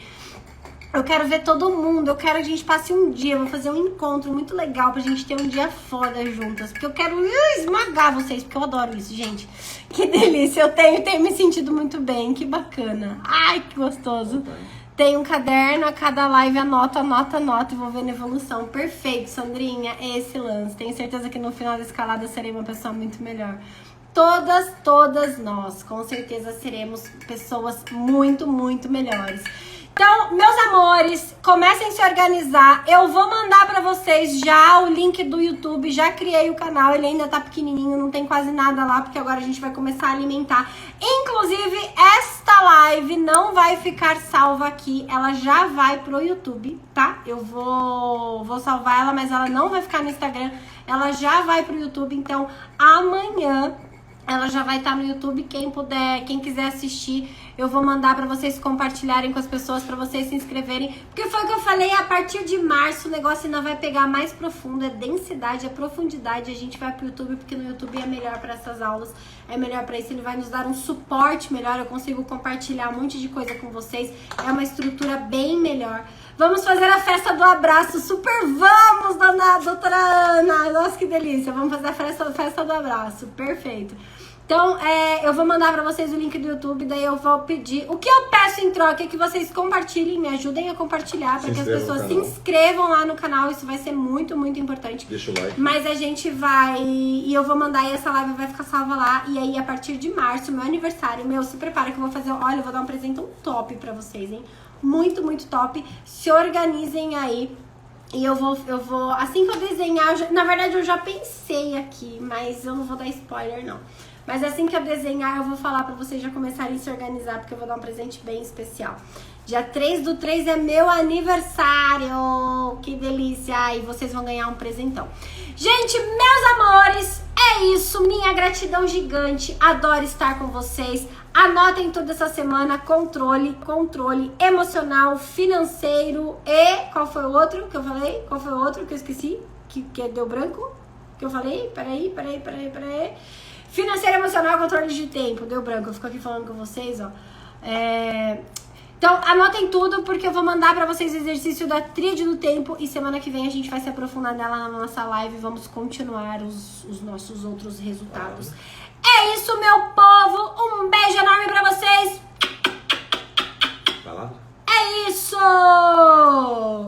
Eu quero ver todo mundo, eu quero que a gente passe um dia, eu vou fazer um encontro muito legal pra gente ter um dia foda juntas. Porque eu quero esmagar vocês, porque eu adoro isso, gente. Que delícia, eu tenho me sentido muito bem, que bacana. Ai, que gostoso. Tem um caderno, a cada live anota e vou vendo evolução. Perfeito, Sandrinha, é esse lance. Tenho certeza que no final da escalada serei uma pessoa muito melhor. Todas nós, com certeza, seremos pessoas muito, muito melhores. Então, meus amores, comecem a se organizar. Eu vou mandar pra vocês já o link do YouTube. Já criei o canal, ele ainda tá pequenininho, não tem quase nada lá, porque agora a gente vai começar a alimentar. Inclusive, esta live não vai ficar salva aqui, ela já vai pro YouTube, tá? Eu vou salvar ela, mas ela não vai ficar no Instagram, ela já vai pro YouTube. Então, amanhã ela já vai estar no YouTube. Quem puder, quem quiser assistir, eu vou mandar pra vocês compartilharem com as pessoas, pra vocês se inscreverem. Porque foi o que eu falei, a partir de março o negócio ainda vai pegar mais profundo, é densidade, é profundidade. A gente vai pro YouTube, porque no YouTube é melhor pra essas aulas, é melhor pra isso, ele vai nos dar um suporte melhor, eu consigo compartilhar um monte de coisa com vocês, é uma estrutura bem melhor. Vamos fazer a festa do abraço, super vamos, doutora Ana, nossa que delícia, vamos fazer a festa do abraço, perfeito. Então, eu vou mandar pra vocês o link do YouTube, daí eu vou pedir... O que eu peço em troca é que vocês compartilhem, me ajudem a compartilhar, para que as pessoas se inscrevam lá no canal, isso vai ser muito, muito importante. Deixa o like. Mas a gente vai... E eu vou mandar e essa live vai ficar salva lá, e aí a partir de março, meu aniversário, se prepara que eu vou fazer... Olha, eu vou dar um presente top pra vocês, hein? Muito, muito top. Se organizem aí. E eu vou, assim que eu desenhar, na verdade eu já pensei aqui, mas eu não vou dar spoiler não. Mas assim que eu desenhar, eu vou falar pra vocês já começarem a se organizar, porque eu vou dar um presente bem especial. Dia 3/3 é meu aniversário, que delícia, e vocês vão ganhar um presentão. Gente, meus amores, é isso, minha gratidão gigante, adoro estar com vocês. Anotem tudo essa semana, controle emocional, financeiro e... Qual foi o outro que eu falei? Qual foi o outro que eu esqueci? Que deu branco? Que eu falei? Peraí. Financeiro, emocional, controle de tempo. Deu branco, eu fico aqui falando com vocês, ó. Então, anotem tudo, porque eu vou mandar pra vocês o exercício da tríade do tempo. E semana que vem a gente vai se aprofundar nela na nossa live. Vamos continuar os nossos outros resultados. É isso, meu povo. Um beijo enorme pra vocês. Palavra? É isso!